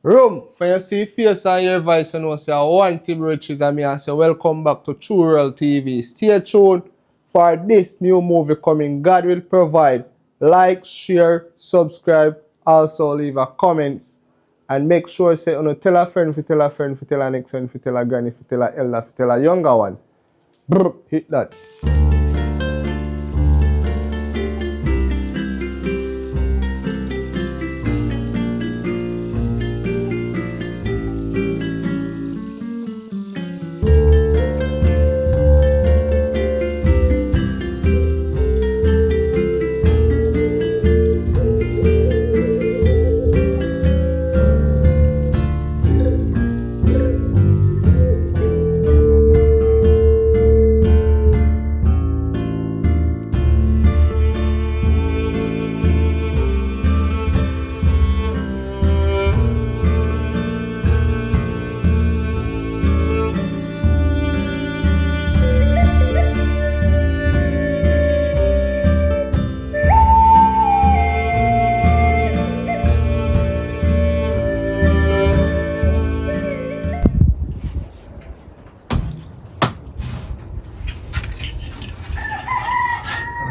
Room, for you see face and your voice, you know, say I want Tim Riches and me, I say welcome back to Wrld TV. Stay tuned for this new movie coming. God will provide. Like, share, subscribe, also leave a comments. And make sure say, tell a friend, if you tell a friend, if you tell a next one, if you tell a granny, if you tell a elder, if you tell a younger one. Brr, hit that.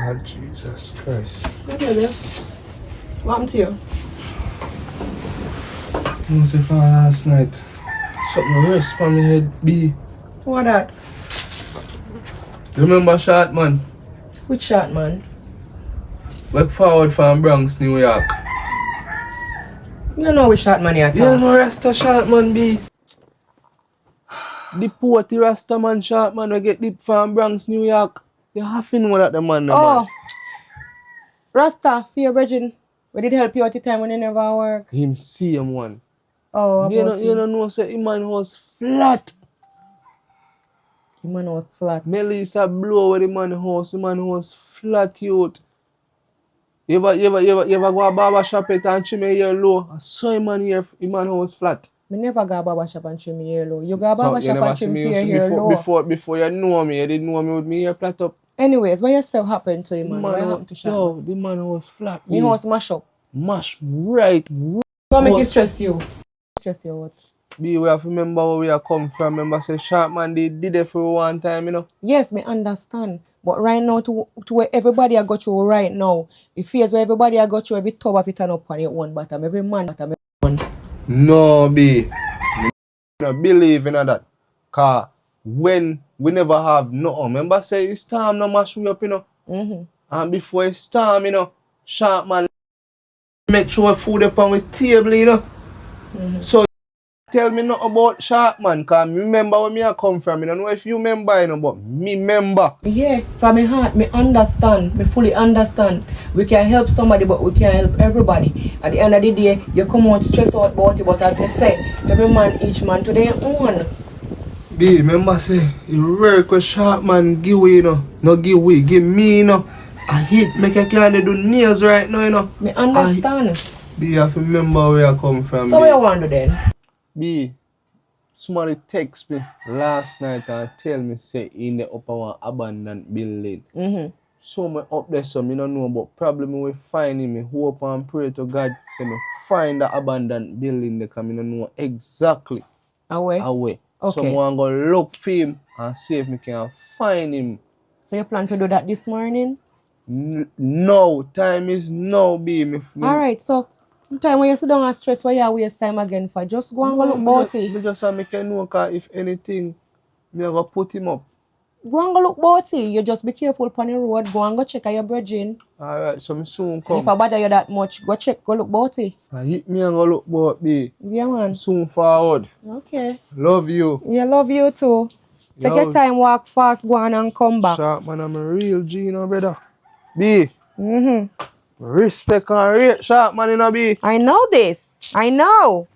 Oh, Jesus Christ. Okay, then. What happened to you? I was if last night. Something rest on my head, B. What that? Remember shot man? Which shot, man? Work forward from Bronx, New York. You don't know which shot, man, you're You don't know Rasta shot man, B. The potty Rasta man shot man we get deep from Bronx, New York. You have to know that the man, the Oh, man. Rasta, for your virgin. We did help you at the time when you never work. Him see him one. Oh, You about don't know say him man was flat. The man was flat. Melissa blow with the man was flat youth. You ever go a barber shop and trim your hair low? I saw him man here, him man was flat. Me never go a barber shop and trim my hair low. You go a So barber you shop never and see trim me your hair low. before you know me, you didn't know me with me hair flat up. Anyways, what yourself happened to him, man? What happened to Shaq? Yo, the man was flat. He was mash up. Mash right. So make it stress you. Stress you what? B, we have to remember where we are come from. Remember say sharp man they did it for one time, you know. Yes, me understand. But right now, to where everybody I got through right now, it feels where everybody I got through, every top of it turn up on your own bottom, every man bottom, every one. No, B. I don't believe in that. Cause when we never have nothing. Remember say it's time no mash we up, you know. And before it's time, you know, sharp man make sure food up on the table, you know. So tell me nothing about sharp man, cause me remember where me I come from. I don't know if you remember, you know, but me remember. Yeah, from my heart, me understand, me fully understand. We can help somebody, but we can't help everybody. At the end of the day, you come out stressed out about it, but as me say, every man, each man to their own. B, remember say, you work with sharp man give way, you know. No give way, give me, you know. I hit, make a can't do nails right now, you know. Me understand. B, you have to remember where I come from. So what you want to do then? B, somebody text me last night and tell me say in the upper one abandoned building. So me up there, so me don't know, but probably me will find him. Me hope and pray to God say me find the abandoned building there, because me don't know exactly Away? away. Okay. So I go look for him and see if me can find him. So you plan to do that this morning? No, time is now, B. Alright, so time when you sit down and stress, why you waste time again for? Just go and go look about it. Me just make you know, cause if anything, me go put him up. Go and go look about it. You just be careful on the road. Go and go check on your bridging. Alright, so me soon And come. if I bother you that much, go check, go look about it. Hit me and go look about B. Yeah, man. Soon forward. Okay. Love you. Yeah, love you too. Take Yo. your time, walk fast, go on and come back. Sharp man, I'm a real G, you know, brother. B. Respect and rate sharp man, you know, B. I know this. I know.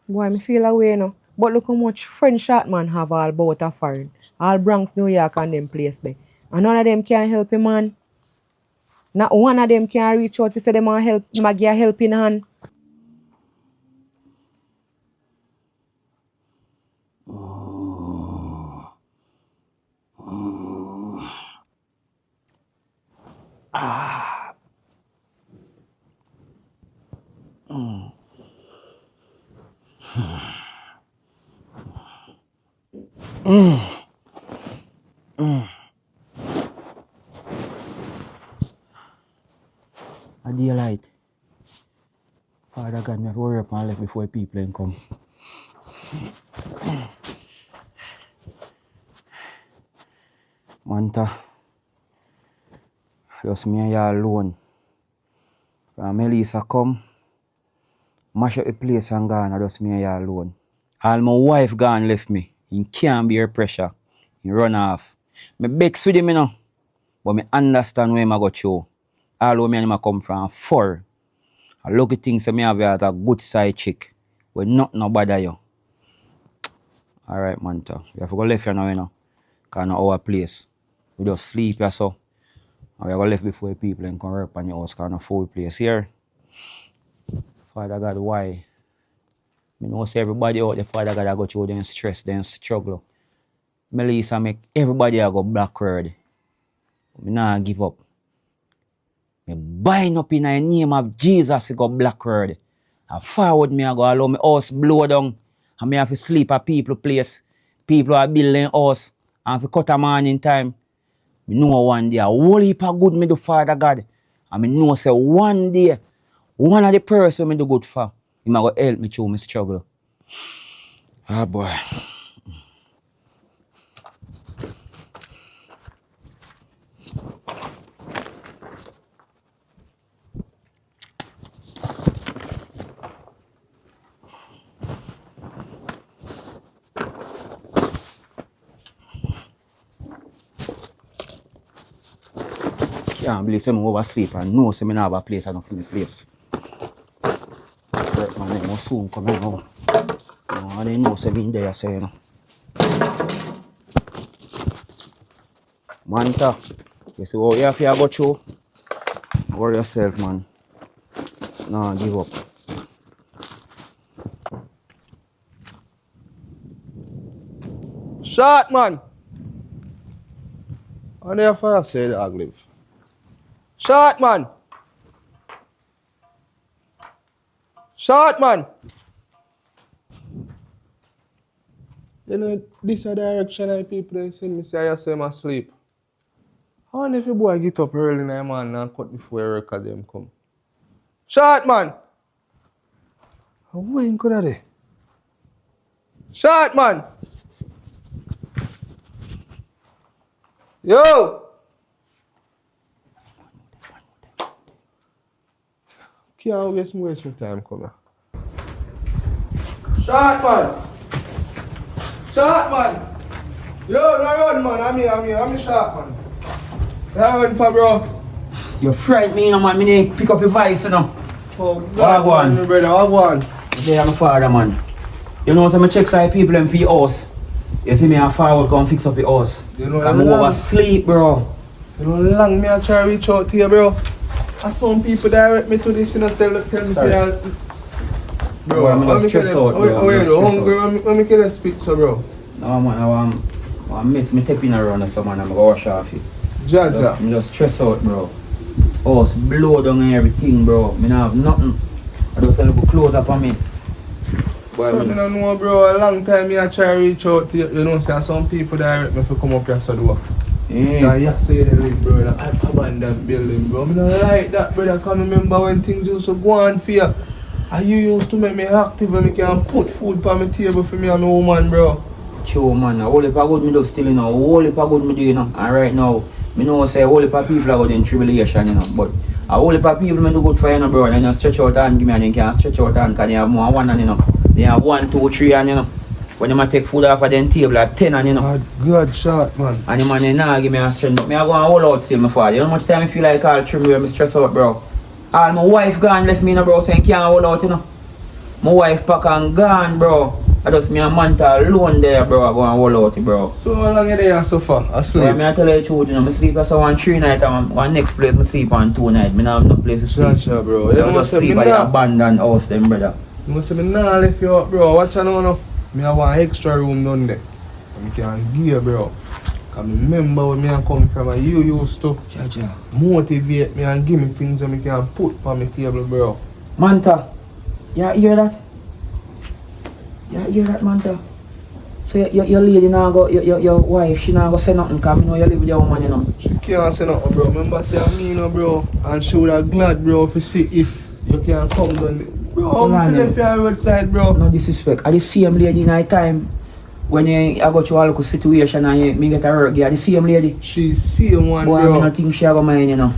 Boy, me feel away, you know. But look how much friend shot man have all about a foreign. All Bronx, New York and them place there. And none of them can help him, man. Not one of them can reach out to say them and help him and give a helping hand. A daylight. Father God, me have to worry up and left before people ain't come. Manta, just me and you alone. When Melissa come, mash up the place and gone, and just me and you alone. All my wife gone left me. He can't bear pressure. He run off. Me vex with him, you know. But me understand where I go through. All where me and him come from, far. I look at things that me have as a good side chick. But nothing no bother you. Alright, Manta. You have to go left you now, you know. Because not our place. We just sleep here, so. And we have to left before the people and come work on your house because no full place here. Father God, why? I know say everybody out there, Father God, I go through them stress, them struggle. Melissa make everybody go backward. I nah give up. I bind up in the name of Jesus to go backward. I forward me, I go allow my house blow down. And I have to sleep at people place. People are building house. I have to cut a man in time. I know one day a whole heap of good me do, Father God. And I know say one day, one of the person me do good for, he might go help me through my struggle. Ah boy. Can't believe say I oversleep and know say I have a place and not in the place. Work man, they must soon come in now. And they know say me there, say, you know. Manta, you see how you have to go through? Worry yourself, man. No, give up. Shot, man! On there fire say the ugly. Shot, man! Shot, man! You know, this is the direction of people they send me say I say I'm asleep. How if your boy get up early in the morning and cut before the record them come? Shot, man! When could I do? Shot, man! Yo! Can't waste my time coming. Shot, man! Shot, man! Yo, no run, man. I'm shot, man. Yeah, run for bro. You frighten me, you know, man. I need to pick up your voice, you know. Oh, God, Wagwan. man, brother. Wagwan. They are my father, man. You know, so I check side people them for your house. You see me a forward come fix up your house. You know, I'm oversleep, bro. You know, long me I try to reach out to you, bro. And some people direct me to this, you know, tell me say that. Bro, I'm just stressed out, bro. Oh, you're hungry when me can speak, so, bro. No, man, I miss me tapping around or something, I'm going to wash off it. Jaja. I'm just stressed out, bro. House blow down and everything, bro. I don't have nothing. I just have to close up on me. Boy, so, I don't know, bro. A long time I try to reach out to you. You know, say some people direct me to come up here so do. Yeah. So you say they live, bro, in an abandoned building, bro. I don't like that, brother. I can remember when things used to go on for you. And you used to make me active and me can put food on my table for me and my woman, bro. True, man. A whole heap of good me do still, you know. A whole heap of good me do, you know. And right now, I know say a whole heap of people are going in tribulation, you know. But a whole heap of people me do good for you, know, bro. And you stretch out and give me and you can stretch out and because they have more one and, you know. They have 1, 2, 3 and, you know. When you take food off of them table at 10 and, you know. God shot, man. And the man, you nah give me a strength. But me I go and hold out still, my father. You know how much time I feel like all through where I stress out, bro. All my wife gone left me, you know, bro, saying can't hold out, you know. My wife pack and gone, bro. I just me and Manta alone there, bro. I go and hold out, bro. So how long you there so far? Asleep? Well, me I tell you the truth, you know, I sleep at one 3 nights and one next place I sleep on 2 nights. I have no place to sleep. Gotcha, bro. I just sleep at the abandoned house, them, brother. You must say me nah left you up, bro. Watch out now. Me have one extra room down there. And I can give you, bro. Because I remember when I come from and you used to motivate me and give me things that I can put on my table, bro. Manta, you hear that? You hear that, Manta? So your lady now go, your wife, she now go say nothing because I know you live with your woman, you know. She can't say nothing, bro. Remember, say I mean, bro. And she would have glad, bro, to see if you can come down. Bro, I'm feeling for your roadside, bro. No disrespect. I the same lady in that time when I go through a local situation and me get a work, yeah, the same lady. She's same one, Boy, bro. I don't think she have a mind, you know.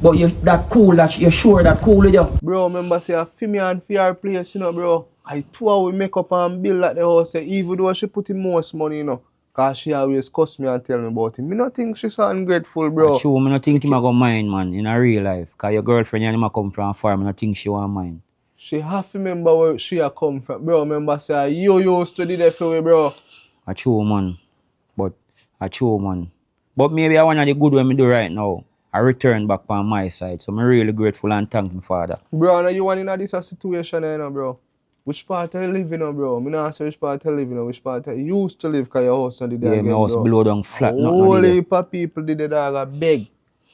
But you that cool, that you're sure that cool with you. Bro, remember, say I feel me and for her place, you know, bro. I two hours we make up and build at the house, even though she put in most money, you know. Cause she always cuss me and tell me about it. Me not think she's so ungrateful, bro. That's true, I don't think she go mind, man, in a real life. Because your girlfriend, you know, come from a farm, I don't think she want mind. She have to remember where she a come from. Bro, remember say you used to do that for me, bro. I true, man. But I true, man. But maybe I want to the good when me do right now. I return back on my side. So I'm really grateful and thank my father. Bro, now you want in this situation, you know, bro. Which part you live in, bro? Me not say which part you live in, which part you used to live, because your house not did that Yeah, again, my house bro. blow down flat. Whole heap of people did the dog a beg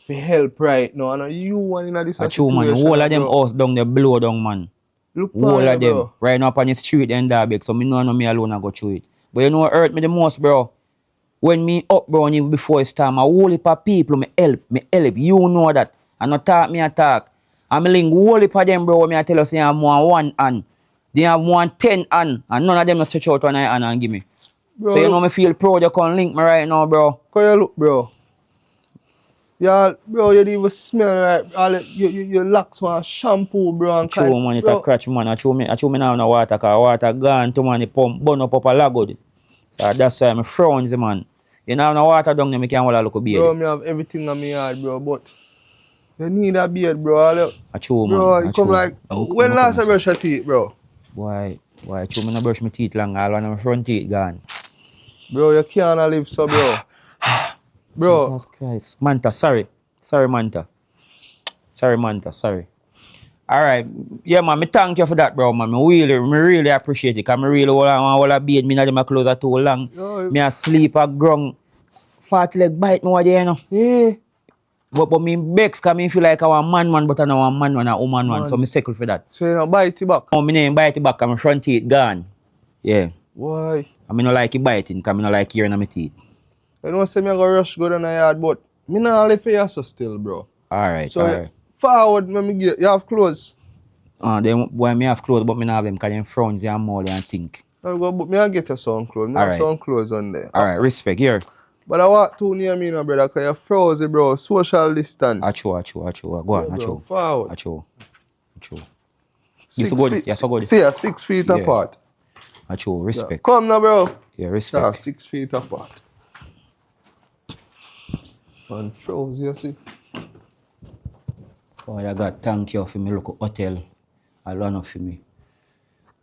for help right now. And you want in this I situation, true, man. All of them bro. house down there blow down, man. Look All on of you, them. bro. Right now up on the street and that big. So me know me alone I go through it. But you know what hurt me the most, bro? When me up, bro, and even before it's time, a whole heap of people me help. You know that. I not talk, me attack. And me link whole heap of them, bro, when me I tell you say I'm one hand. They have 10 hand. And none of them not stretch out one hand and give me. Bro, So you know look, me feel proud you can link me right now, bro. how you look, bro? Yeah, bro, you don't even smell right. All your locks want shampoo, bro. And True, man, it a crutch, man. I chew me now no water, because water gone to man, the pump, burn up a lagod. So that's why I'm frowns, man. You know, no water down there, me can't hold a look at beard. Bro, me have everything on my yard, bro, but you need a beard, bro. I chew, man. Bro, I you come chew. like, when last time you brush your teeth, bro? Why, I chew me no brush my teeth long, all on my front teeth gone. Bro, you can't live so, bro. Bro, Jesus Christ. Manta, sorry. Sorry, Manta. Sorry. Alright. Yeah, man, me thank you for that, bro, man. Me really appreciate it. Because I really want to beard me, not my clothes are too long. yo, Me asleep at ground. Fat leg bite me over there, you know. yeah. But me vex, because I feel like I want man, but I don't want man, a woman one. So me settle for that. So you don't bite it back? No, me name bite it back, and my front teeth gone. Yeah. Why? I mean, I like it biting, because I don't like hearing my teeth. You know, say me go rush go down the yard, but me not live for you so still, bro. Alright, So alright. forward, when me get, you have clothes. Then boy, me have clothes, but me not have them, because them frowns and more and think. I go, but me I get you some clothes. Me have Alright. some clothes on there. Alright, respect, here. But I walk too near me, no, brother, because you're frozen, bro. Social distance. Achoo. Go on, Yeah, bro. achoo. Forward. Achoo. 6 so good, feet. yeah, so good. See, 6 feet Yeah. apart. Achoo, respect. Come now, bro. Yeah, Yeah, respect. 6 feet apart. And froze, you see. Oh, I got thank you for me local hotel. I learn for me.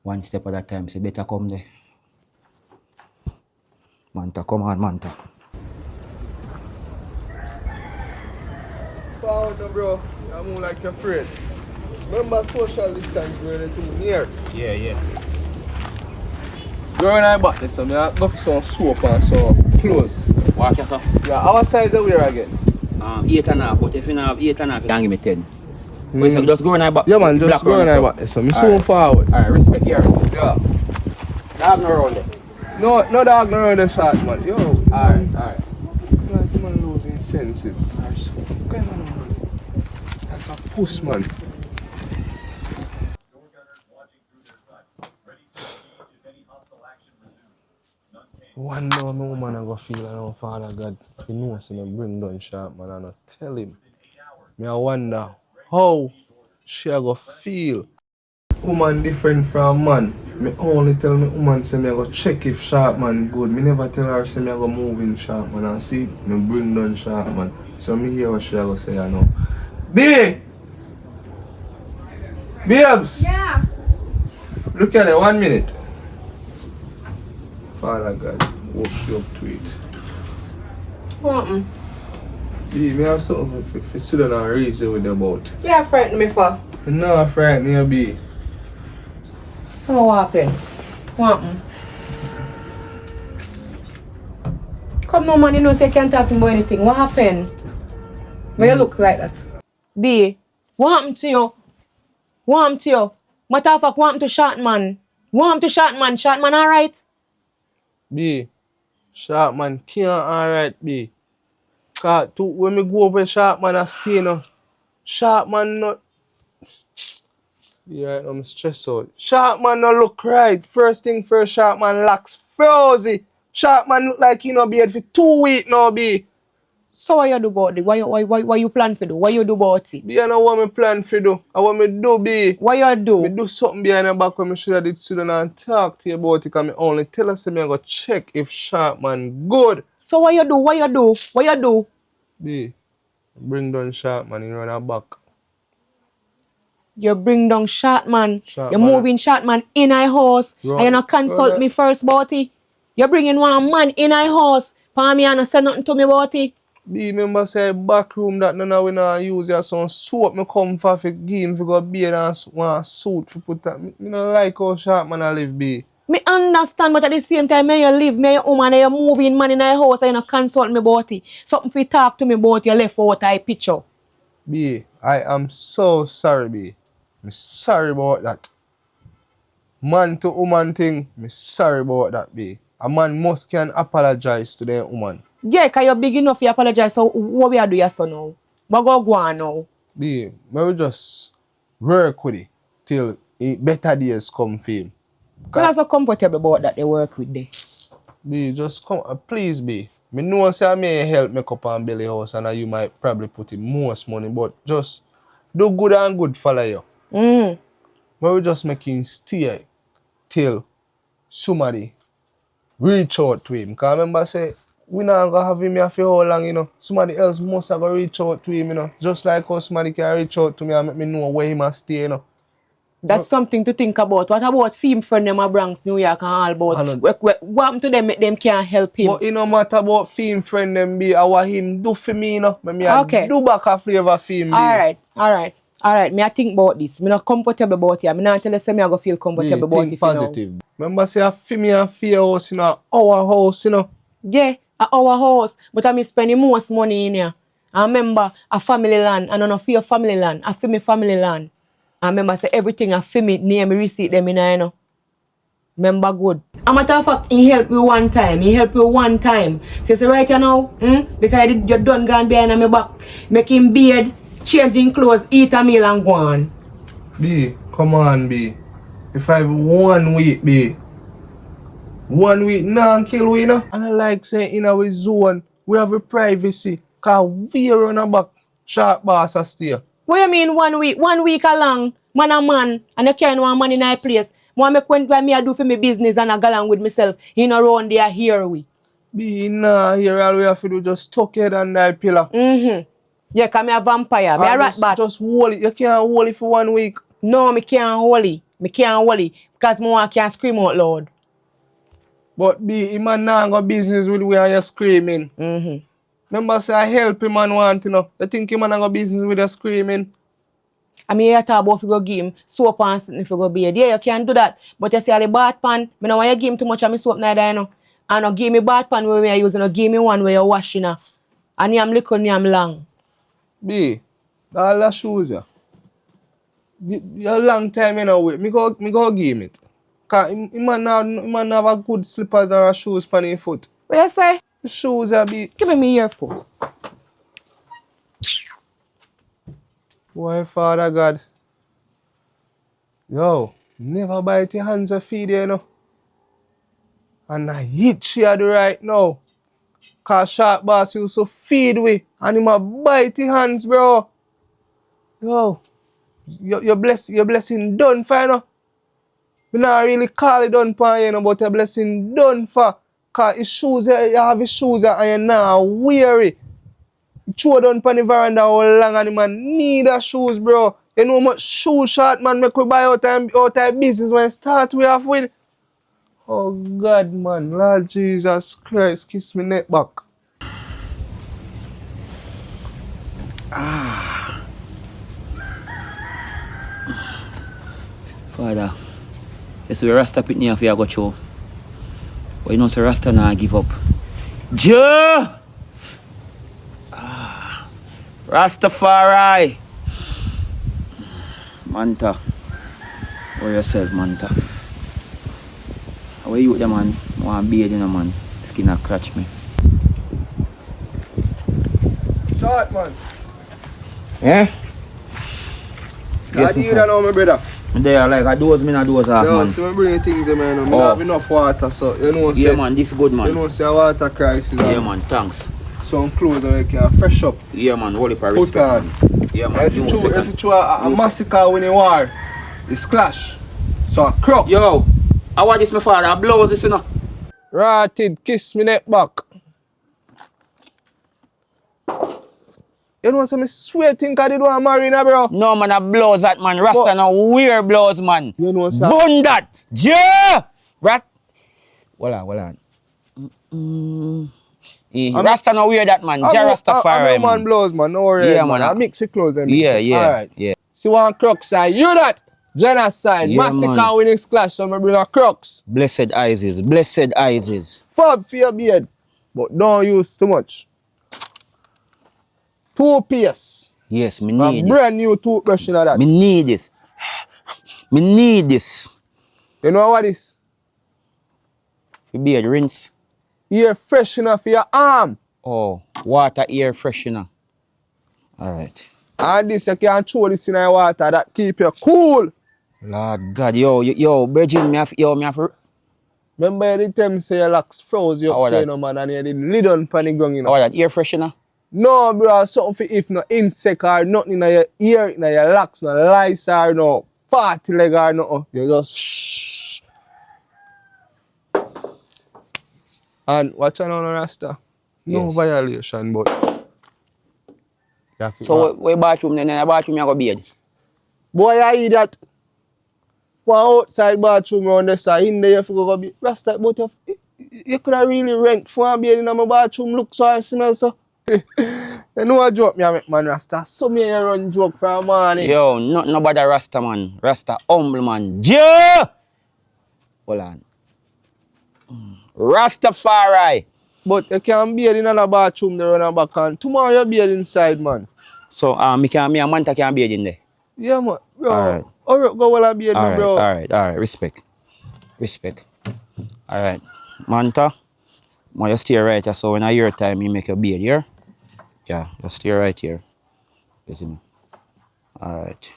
One step at a time, so better come there. Manta, come on, Manta. Forward now, bro. You move like you're afraid. Remember social distance really too near. Yeah. Girl and I back this, so I go for some soap and some clothes. Walk yourself. Yeah, our size are where again? 8.5, but if you don't have 8.5, you can give me 10. Wait, so just go and I back. Yeah, man, just go and I back this, so I'm so forward. Alright, respect here. Yeah. Dog no round there. No dog around the shot, man. Yo. Alright. Like the man losing senses. Come on. Like a puss, man. One no man I go feel I know Father God. He knows him bring down sharp, man. I not tell him. Me I wonder how she a go feel. Woman different from man. Me only tell me woman say me I go check if sharp man good. Me never tell her say me I go move in sharp man. And see me bring down sharp man. So me hear what she a go say I know. Babes! Yeah. Look at it, 1 minute. Father God, hope you up to it. What? B, me have something for sit down and reason with you about. You frightened me for? Me not frightened you, B. So what happened? What? Come no man, you know say you can't talk to me about anything. What happened? Why you look like that? B, what happened to you? What happened to you? Matter of fact, what happened to short man? Want him to shot man? Shot man alright? B. Sharp man can't alright, B. Cause when me go over sharp man I stay no. Sharp man not. Yeah, I'm stressed out. Sharp man no look right. First thing first, sharp man lacks frozy. Sharp man look like he no beard for 2 weeks now, B. So what you do about it? Why you plan for do? What you do about it? B, I know what me plan for do. I want me do, B. What you do? Me do something behind the back when me should have did sit down and talk to you about it. Cause me only tell us me I go check if sharp man good. So what you do? What you do? What you do? B, bring down sharp man in run her back. You bring down shot man. Shot You're man. moving shot man in a house. Run. And you not consult Run. me first about it. You're bringing one man in a house. For me and not say nothing to me about it. B, remember say back room that none of we not use here some soap me come for give him for go beard and one suit for put that. Me not like how sharp man I live, B. Me understand, but at the same time, may you live, may you woman, and you moving man in a house and you not consult me about it. Something for you talk to me about you left out a picture. B, I am so sorry, B. I'm sorry about that. Man to woman thing, me sorry about that, B. A man must can apologize to the woman. Yeah, because you're big enough, you apologize. So what we are doing so now? What go on now? B, may we just work with it till better days come for him. I'm not so comfortable about that they work with they. B, just come, please, B. Me know say I may help make up on Belly House and you might probably put in most money, but just do good and good follow you. May we just make him stay till somebody reach out to him. Because remember say, we not gonna have him here for how long, you know. Somebody else must have to reach out to him, you know. Just like how somebody can reach out to me and make me know where he must stay, you know. That's something to think about. What about film friend them at Bronx, New York and all about? What happened to them make them can't help him? But it no matter about film friend them be, what him do for me, you know. Me Okay. do back a flavor film. Alright. Me I think about this. Me not comfortable about it. Me not tell you say me I go feel comfortable about Think it. positive. Remember say a for me and for your house, you know, our house, you know. Yeah, at our house. But I me spending most money in here. I remember a family land. And not for your family land. I feel me family land. I remember say everything I feel me near me receipt them in here, you know. Remember good. A matter of fact, he helped me one time. So you say right here now, because you done gone behind my back. Make him beard, changing clothes, eat a meal and go on. B, come on, B. If I have 1 week, B. 1 week, nah, kill we, you know. And I like saying in our zone, we have a privacy. Because we run a back, sharp boss a stay. What you mean 1 week? 1 week along, man a man, and you can't want man in a place. What make when me I do for me business and I go along with myself, in around there here we. B, nah, here all we have to do just tuck head and that pillar. Yeah, because me a vampire, me a rat bat. Just hold it, you can't hold it for 1 week. No, me can't hold it. Because me can't scream out loud. But B, him man nah go business with where you screaming. Remember say I help him and want, you know. You think him man go business with you screaming? I mean, you talk about if you go give him soap and something if you go beard. Yeah, you can do that. But you see, the bath pan, I don't want you give him too much of my soap neither, you know. And not give me bath pan where I use, you know. Give me one where you washing, you know. And I'm little, I'm long. B, all the shoes, yeah. A long time, you know, me go give him it. Because he man have a good slippers or shoes on his foot. What you say? The shoes are be. Give me earphones. Why, Father God? Yo, never bite your hands or feed you, know. And I hit she do right now. Cause sharp boss used to feed we. And him a bite your hands, bro. Yo, your blessing done for, you know. We not really call it done for, you know, but your blessing done for. Cause his shoes, you have his shoes and you're now weary. You throw down on the veranda how long and the man need a shoes, bro. You know how much shoe short man make we buy out of business when you start we off with. Oh God, man. Lord Jesus Christ, kiss me neck back. Father, you see Rasta pit near for you go show. But you know so Rasta now give up. Joe! Rastafari! Manta. For yourself, Manta. Where you them man? Want beard in a man. Skin a clutch me. Short, man. Yeah? How do you know, my brother? There, like a doze, me not doze off, Yo, man. so I bring things, man. I have enough water, so you know, Yeah, man, this good, man. You know, say water crisis. Yeah, man, thanks. Some clothes that you can fresh up. Yeah, man, hold it for Put respect. on. Man. Yeah, man, It's true, a massacre when you war. It's clash. So a crux. Yo, I want this, my father. I blow this, you know. Rotted, kiss me neck back. You know some swear think I did want to marry now, bro. No, man, I blows that, man. Rasta no wear blows, man. You know, sir. Bun that. Yeah! Hold on. Rasta no wear that, man. Ja Rastafari, I'm man blows, man. No worry, Yeah, man. man. I mix it clothes. Yeah. Alright. Yeah. See one crux side. You that. Genocide. Yeah, Massacre man. winning clash. So I bring a crux. Blessed eyes is. Fob for your beard. But don't use too much. Toothpaste. Yes, me A need brand this. new toothbrush in that. Me need this. Me need this. You know what is? You beard rinse. Ear freshener for your arm. Oh, water air freshener. Alright. And this you can throw this in your water that keep you cool. Lord God, yo, Virgin, me have. Remember the time say your locks froze you How up, so that? you know, man, and you did lid on pan the ground, you know. Oh, that air freshener? No, bro, something for if no insect or nothing in your ear, in your locks, no lice or no party leg or nothing. You just shh. And watch out on the Rasta. No Yes. violation, but you have to So, where bathroom then? In the bathroom, you go beard? boy, I eat that. One outside bathroom around the side, in there you have to go be Rasta, but you could have really ranked for a beard in my bathroom, look so and smell so. You know what joke me I make, man, Rasta? So me a run joke for a morning. Yo, nobody Rasta, man. Rasta humble, man. Yeah! Hold on. Rastafari. But you can beard in a bathroom there on a back and tomorrow you beard inside, man. So, me and Manta can beard in there. Yeah, man. Bro. Alright. Hurry up, go well a beard, me, bro. Alright. Respect. Alright. Manta, you stay right here, so when I hear time, you make your beard here. Yeah, just stay right here. You see me? Alright.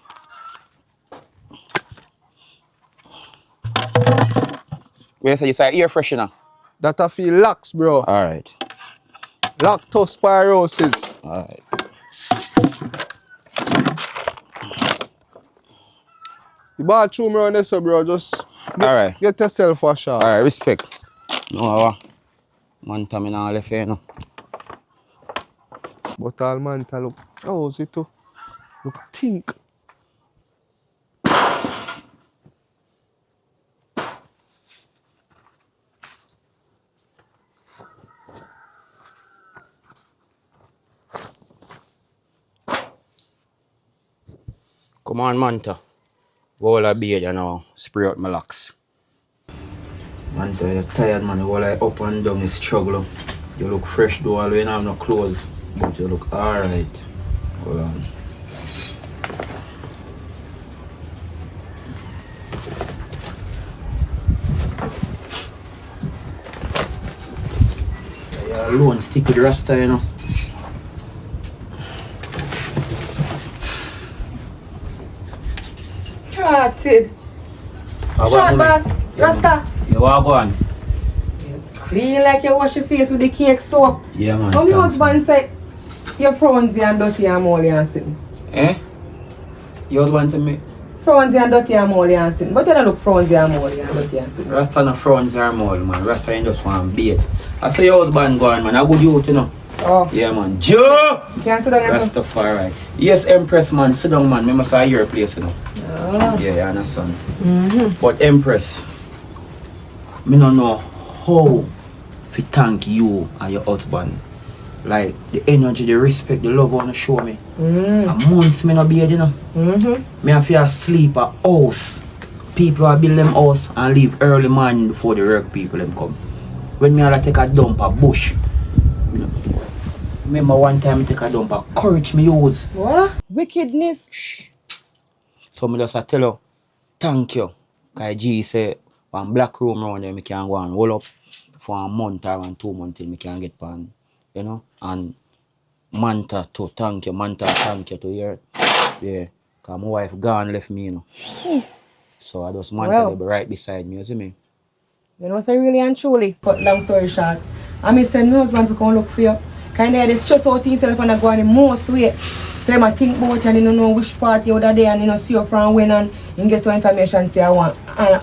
Where you say ear freshener? That I feel lax, bro. Alright. Lactospirosis. Alright. The bathroom around there, so, bro, just Alright. get yourself a shot. Alright, respect. No, Manta, me not left here, no. But all man, look, how's it too? Look, think. Come on, Manta. Go all beard and now spray out my locks. Manta, you're tired, man. All up and down is struggle. You look fresh though, although you don't have no clothes. But you look alright. Hold on. You're alone, stick with the Rasta, you know. Rotted. Short boss. Rasta. You want go on? Clean like you wash your face with the cake soap. Yeah, man. Come your husband say you're frownsy and dirty and moldy and sitting. Eh? Your husband to me? Frownsy and dirty and moldy and sitting. But you don't look frownsy and moldy and dirty and sitting. Rasta no frowns or mold, man. Rasta ain't just one beard. I say your husband go on, man. A good youth, you know. Oh. Yeah, man. Joe! You can't sit down and sit. Rastafari. Yes, Empress, man. Sit down, man. Me must have your place, you know. Oh. Yeah, you understand. But Empress, me don't know how to thank you and your husband. Like, the energy, the respect, the love you want to show me. A months me no beard, you know. Me have to sleep at house. People will build them house and leave early morning before the work people them come. When me have to take a dump at bush. You know. Remember one time I take a dump at courage me use. What? Wickedness. So me just tell you, thank you. Cause G say, One black room around there, I can go and roll up for a month or 2 months till I can get pan, you know. And Manta to thank you to hear. Yeah. Cause my wife gone left me, you know. So I just Manta they be right beside me, you see me? You know, so really and truly, cut long story short, I send my husband to come look for you. Kind of stress out himself and go on the most way. So I think about you and you don't know which part you other day and you know see you from when and you get some information say I want. And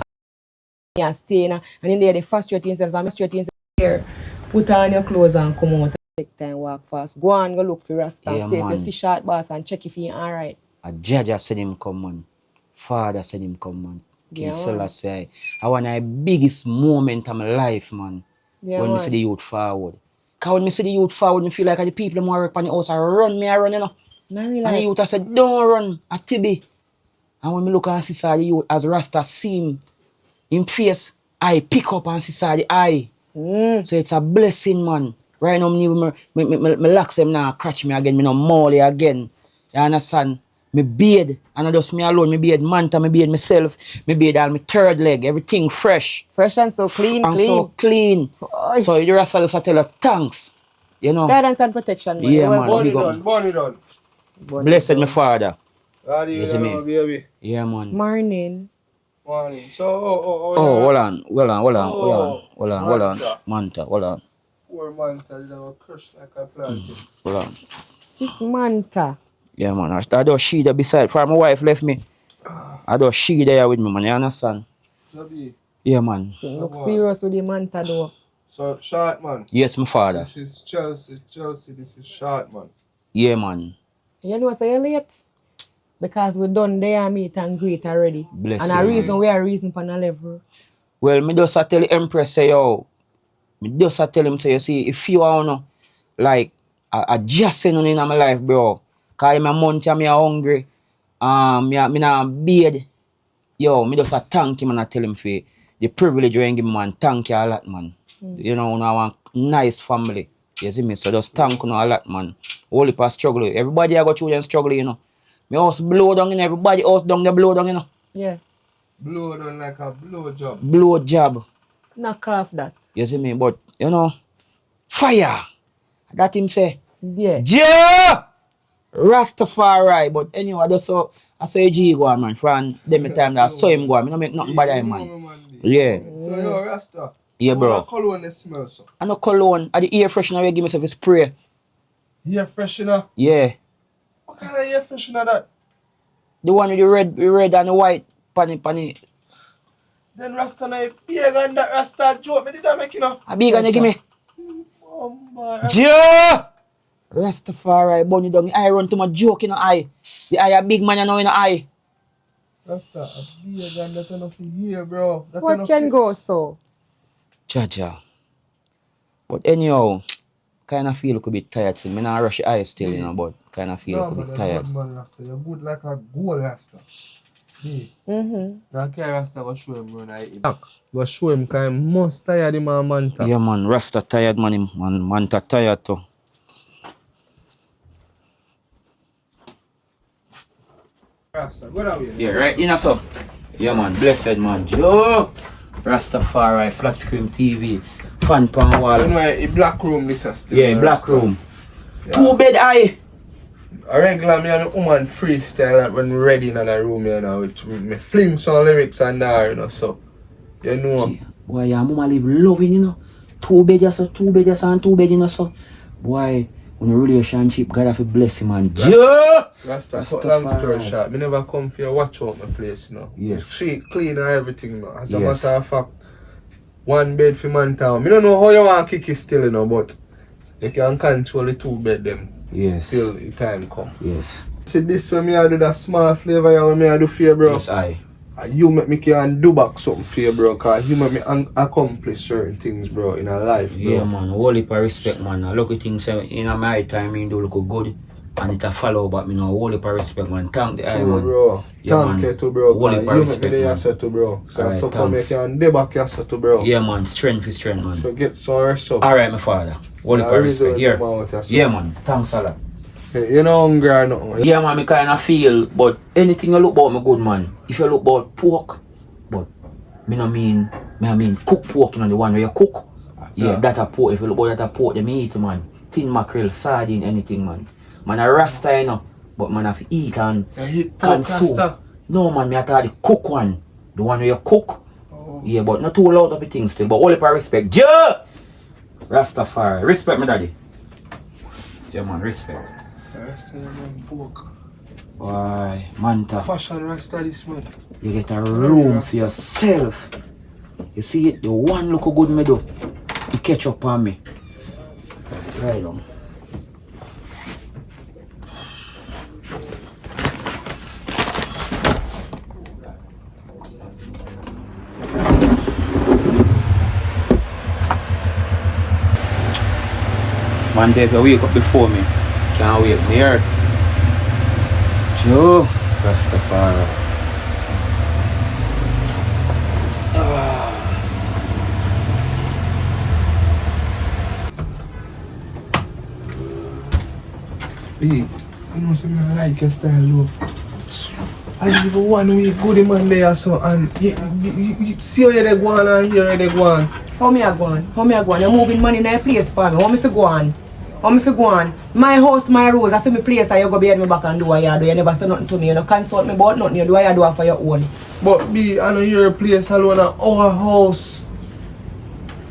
you stay and in there they frustrate himself and frustrate himself here. Put on your clothes and come out and take time walk fast. Go on, go look for Rasta and see if you see short boss and check if he alright. A judge said him come man. Father said him come man. King Selassie. I want the biggest moment of my life, man. Yeah, when I see the youth forward. Because when I see the youth forward, I feel like the people who work on the house run, you know. Not really. And the youth I said, don't run at Tibi. And when I look and see the youth as Rasta see him in face, I pick up and see the eye. So it's a blessing, man. Right now, me locks them now, catch me again, me no molly again. You understand? Me beard, and not just me alone, me beard Manta, me beard myself, me beard all my third leg, everything fresh. Fresh and so clean, So clean. Oy. So you just tell her thanks. You know. Guidance and protection, man. Yeah, man. Born it done. Blessed my father. You see me? Baby. Yeah, man. Morning. Morning. So, hold on. Manta, hold on. Poor Manta is a crush like a plant. Hold on. It's Manta. Yeah, man. I just she there beside. For my wife left me. I just she there with me, man. You understand? Zabi. Yeah, man. You look serious with the Manta, though. So, short, man. Yes, my father. This is Chelsea. This is short, man. Yeah, man. You know, so you're late. Because we done there meet and greet already. Bless and you, a reason man. we are reason for the level. Well, me just tell the Empress say, yo. Me just tell him, say, you see, if you are, like, I just send in my life, bro. Cause I'm a month and me hungry. Me na beard. Yo, me just thank him and I tell him for the privilege you give me, man. Thank you a lot, man. You know, I want nice family. You see me? So just thank you a lot, man. Only for struggle. Everybody I got children struggle, you know. Me house blow down in everybody house down the blow down, you know. Yeah. Blow down like a blow job. Blow job. Knock off that. You see me? But, you know, fire. That him say. Yeah. Yeah! Rastafari, but anyway, I saw G go on, man. From them time that I saw him go on, I don't make nothing bad him, man. Yeah. So you're Rasta? Yeah, bro. What cologne they smell, so? I no cologne. I the air freshener I give myself a spray. Air freshener? Yeah. What kind of air freshener that? The one with the red and the white panny. Then Rasta na big and that Rasta joke me did that make you know. A big and you give me. Boy, Yeah! Rastafari, bunny down. I run to my joke in the eye. The eye a big man you know in the eye. Rasta, a big and that enough here, bro. That What can go so? Jaja. But anyhow, kind of feel a bit tired still. I not rush the eye still, you know, but kind of feel a bit tired. Good man, Rasta. You're good like a goal, Rasta. Now can Rasta go show him, bro. Go show him because I'm most tired of my Manta. Yeah, man. Rasta tired, man. Manta tired too. Rasta, go down here. Yeah, right, you know so. Yeah, man. Blessed, man. Joe! Rastafari, flat screen TV, fan pan wall. You know, a black room this is still. Yeah, black room. Yeah. 2 bed eye. A regular me and a woman freestyle and when we ready in the room, you know, me fling some lyrics and there, you know, so. You know. Boy, your mama live loving, you know. 2 bed just and 2 bed, you know, so. Boy, when a relationship, God have to bless him, man. Joe! Rasta, cut long story short, me never come for you watch out my place, you know. Yes. Street clean and everything, you know. As a matter of fact, 1 bed for Mantown. Me don't know how you want to kick it still, you know, but you can control the 2 bed them. Yes. Till the time come. Yes. See this when me I do that small flavor, you when me I do for you, bro. Yes, I. And you make me can do back something for you, bro, cause you make me accomplish certain things, bro, in our life, bro. Yeah, man. Whole heap of respect, man. I look at things in my time, me do look good. And it a follow, but me know whole heap of respect, man. Thank the eye, man. Bro. Yeah, Thank man. you too, bro. Whole heap of You make me respect, the man. answer to, bro. So Alright, so come thanks. make you do back answer to, bro. Yeah, man. Strength is strength, man. So get some rest up. Alright, my father. Whole heap Yeah, of respect. really Here. do it, man, Yeah, man. Thanks a lot. Hey, you know hungry or nothing. Yeah, man, me kind of feel, but anything you look about me good, man. If you look about pork, but I mean cook pork, you know, the one where you cook. Yeah, that a pork. If you look at that a pork, them eat, man. Tin mackerel, sardine, anything, man. Man, a rasta, you know. But man, have to eat and consume. No, man, me have to the cook one. The one where you cook. Oh. Yeah, but not too loud of the thing still. But all if I respect. Joe! Rastafari. Respect me, daddy. Yeah, man, respect. Rasta, man, pork. Why, Manta. Fashion Rasta this, man. You get a room for yourself. You see it? The one look how good me do. You catch up on me. Right on. Man, if you wake up before me, can't wake me here. Joe, Rastafari. B, you know something I like your style, look. I even one week good man there so and you see how they go on and here they go on. How me a go on? How me a go on? You're moving money in a place for me. How me fi go on? How me fi go on? My house, my rules. I feel me place and you go behind me back and do what you do. You never say nothing to me. You don't consult me about nothing. You do what you do for your own. But B, I know your place alone at our house.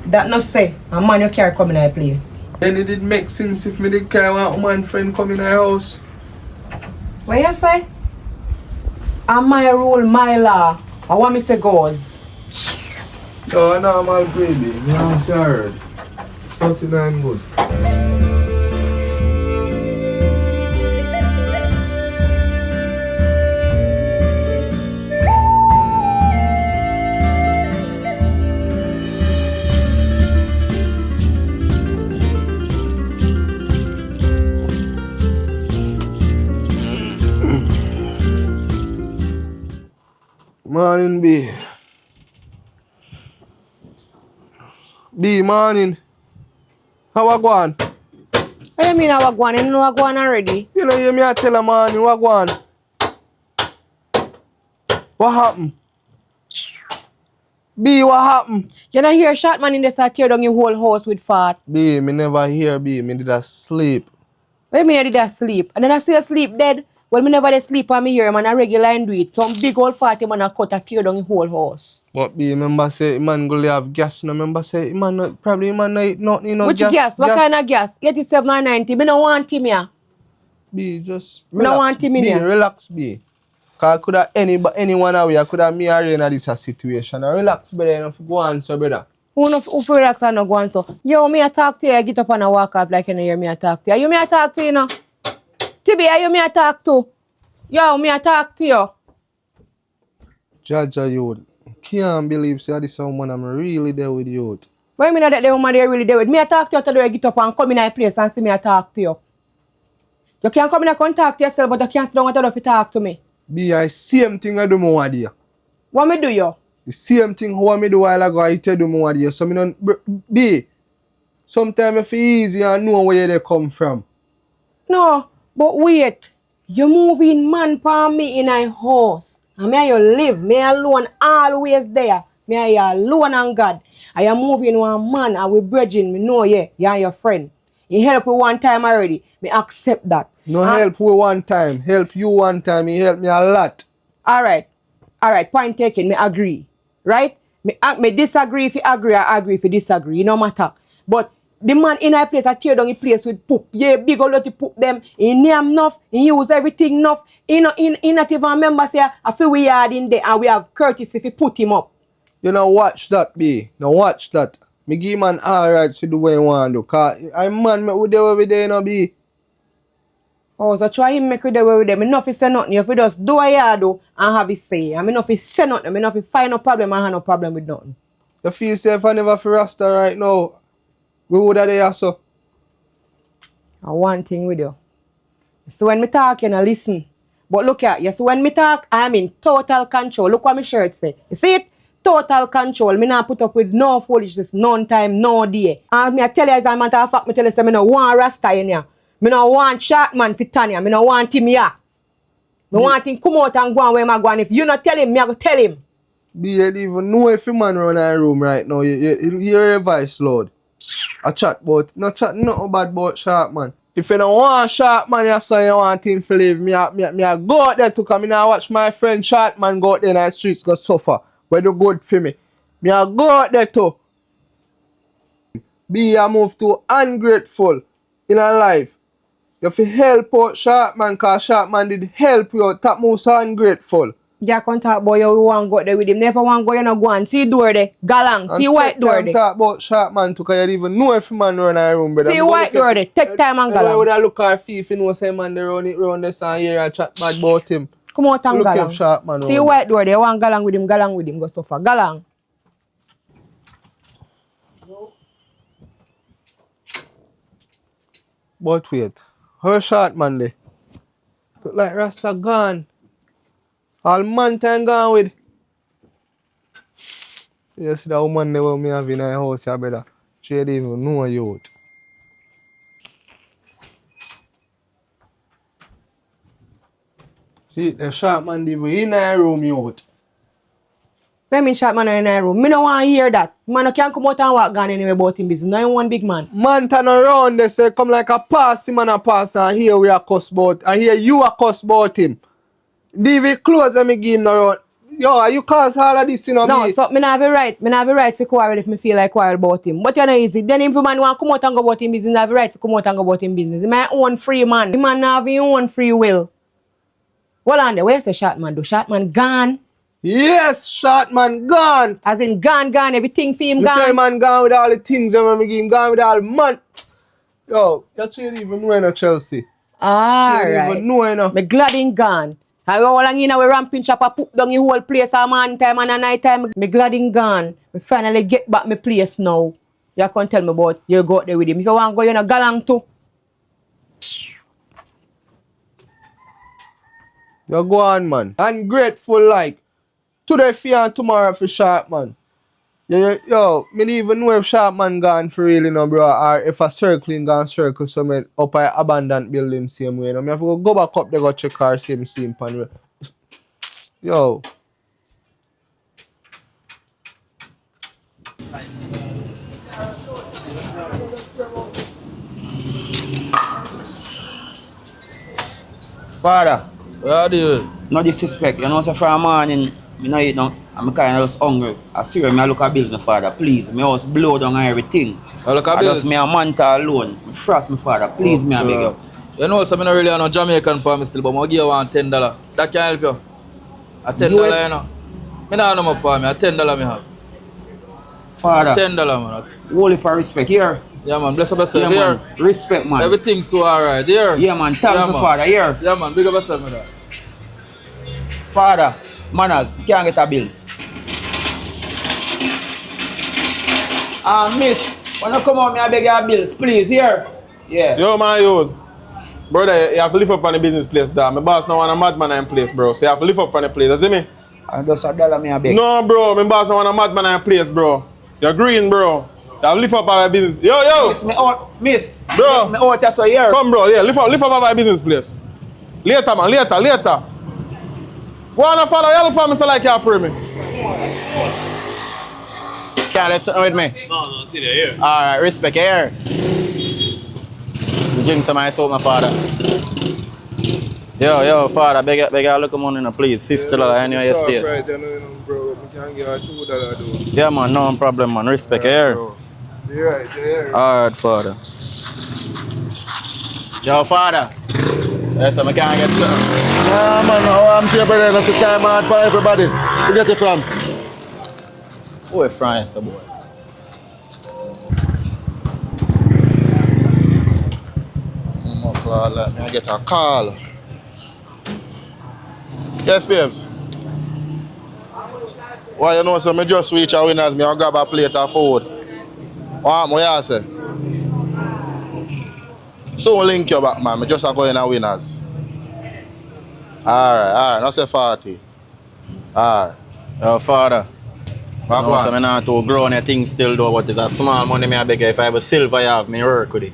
That not say. A man you can't come in a place. Then it did make sense if me did carry one man friend come in the house. What you say? And my rule, my law. I want me say goes. Yo, normal baby. Me have see heard. 39 good. Morning, B. B, morning. How I go on? What you mean how I go on? You know I go on already? You know, you me I tell a morning, what go on? What happened? B, what happened? You not hear shot man in this I tear down your whole house with fart. B, me never hear B, me did a sleep. What you mean I did that sleep? And then I see you sleep dead? Well, me never did sleep on me here, man. I regular and do it. Some big old fatty man a cut a tear down the whole house. But B, remember say man go have gas, no? Remember say man not, probably man not eat nothing, you know. Which gas? What kind of gas? 87 or 90? Me no want him here. B, just relax. Me no want him in B, here. relax, B. Cause could have anyone away, could have me or in this situation. Now relax, brother, enough go on, so brother. Who feel relax and no go on so? Yo, me a talk to you, I get up and I walk up like you know hear me a talk to you. You me a talk to you, know? Tibi, are you me a talk to? Yo, me a talk to you. Jaja, you can't believe say this woman I'm really there with you. Why me know that the woman they really there with me? I talk to you today, I get up and come in a place and see me a talk to you. You can't come in and contact yourself, but you can't sit down and tell you talk to me. Be I same thing I do more idea. What me do you? The same thing how me do while ago I tell you more idea. So me don't be. Sometimes it's easy and know where they come from. No, but wait. You moving man for me in a house. And me you live. Me alone always there. Me alone and God. I am moving one man and we bridging. Me know you and your friend. He help me one time already. Me accept that. No help we one time. Help you one time. He help me a lot. Alright. Alright, point taken. Me agree. Right? Me disagree if you agree, I agree if you disagree. It no matter. But the man in a place, I tear down the place with poop. Yeah, big old lot of poop them. He name enough. He use everything enough. He not even remember say, I feel we are in there and we have courtesy if you put him up. You know, watch that, B. Now watch that. Me give man all rights to do what he want to do. Cause I man me with every day, you know, B. Oh, so try him make with them. Me not fi say nothing. If you just do what you do and have it say. I mean, not fi say nothing. I not fi find no problem and have no problem with nothing. You feel safe I never fi rasta right now. We would have there so. And one thing with you. So when me talk, you know, listen. But look at you. So when me talk, I'm in total control. Look what my shirt say. You see it? Total control. Me not put up with no foolishness, none time, no day. And me I tell you as a matter of fact, me tell you say me no want rasta in here. Me no want short man fit on here. Me no want him here. Me want him come out and go on where I go. And if you not tell him, me I go tell him. B, you don't even know if your man run a room right now. You hear your voice loud. I chat about, not chat nothing bad about Sharp man. If you don't want Sharp man, you say you want him to leave, me I go out there to come in and watch my friend Sharp man go out there in the streets go suffer. But do good for me. Me I go out there too. B, I move to ungrateful in a life. You have to help out Sharp man, cause Sharp man did help you out. That most ungrateful. Yeah, can talk about you want go there with him. Never want go, you know, go and see door there. Galang, see white door there. Talk about Sharp man too, cause you don't even know if man run a room, brother. See white door there. Take time and galang. I would look at if you know say man they run it round this and here and chat bad about him. Come out and look galang. Sharp man see white door there. You want galang with him, go suffer. Galang. But wait, how Sharp man there? Look like Rasta gone. All man time gone with. You see that woman there me have in her house, yeah, brother. She don't even know you out. See, the Sharp man live in her room you out. When me Sharp man in a room, me no want to hear that. Man can't come out and walk gone anyway about him business. No one big man. Man turn around, they say come like a pass him and a pass and here we are cuss about. And here you are cuss about him. Leave it close and me give him around. Yo, you cause all of this, you know. No, me. so me not have a right. Me not have a right to quarrel if me feel like quarrel about him. But you know easy. Then if a man want to come out and go about him business, I have a right to come out and go about him business. He's my own free man. The man have his own free will. Well on there, where's the Shot man do? Shot man gone. Yes, Shot man gone. As in gone, everything for him You gone. say man gone with all the things and me give him gone with all the man. Yo, you don't even know no Chelsea. Alright. You don't even know no. Me glad him gone. I go along in our ramping shop and put down the whole place a man time and a night time. Me glad him gone. Me finally get back my place now. You can't tell me about you go out there with him. If you want to go, you know, galang too. You go on, man. Ungrateful like. Today for you and tomorrow for Sharp man. Yo, me don't even know if Sharp man gone for real, you know, bro, or if a circling gone circle so me up a abandoned building same way. You know, me have to go back up there go check our same pan. Yo. Father, What do you? no disrespect. You know, so from morning, me no eat no. I'm kind of just hungry. I see me look at bills, my father. Please, me house blow down and everything. I look at I bills. just me a month alone. Me frost, my father. Please, me a beg you. You know, so I don't really have no Jamaican for me still, but I'll give you $10. That can help you. A $10, US. you know. I don't have no more for me. A $10 me have. Father, $10, man. only for respect. Here. Yeah, man. Bless up Yeah, yourself. Here. man. Respect, man. Everything's so alright. Here. Yeah, man. Thanks, Yeah, my man. father. Here. Yeah, man. Big up yourself, man. Father, manners, you can't get a bills. Miss, when you come out, me I beg your bills, please, here. Yeah. Yo, man, yo. Brother, you have to live up on the business place, dog. My boss now want a madman in place, bro. So you have to live up on the place, you see me? And just $1 me I beg. No, bro. My boss now want a madman in place, bro. You're green, bro. You have to live up on my business. Yo! Miss, Bro. me out just so here. Come, bro. Yeah, live up on my business place. Later, man. Later. Wanna follow help me so like you pray me? Can't live something with me? No, till you're here. Alright, respect here. Drink to my soap, my father. Yo, father, beg you look money now, please. $50 anyway you stay. Right, bro. We can give you $2 though. Yeah, man, no problem, man. Respect here. You're right. Alright, father. Yo, father. Yes, I can't get something. Nah, man, I'm here, brother. That's the time out for everybody. Where get it from? Boy, France, boy. Let me get a call. Yes, babes. Why you know, so me just reach a winners, me grab a plate of food. What you say? So link you back, man. Me just go in a winners. Alright, not say 40. Alright. Yo, father. What No, so I'm not too grown a thing still though, but it's a small money me I beg you. If I have a silver I have, me work with it.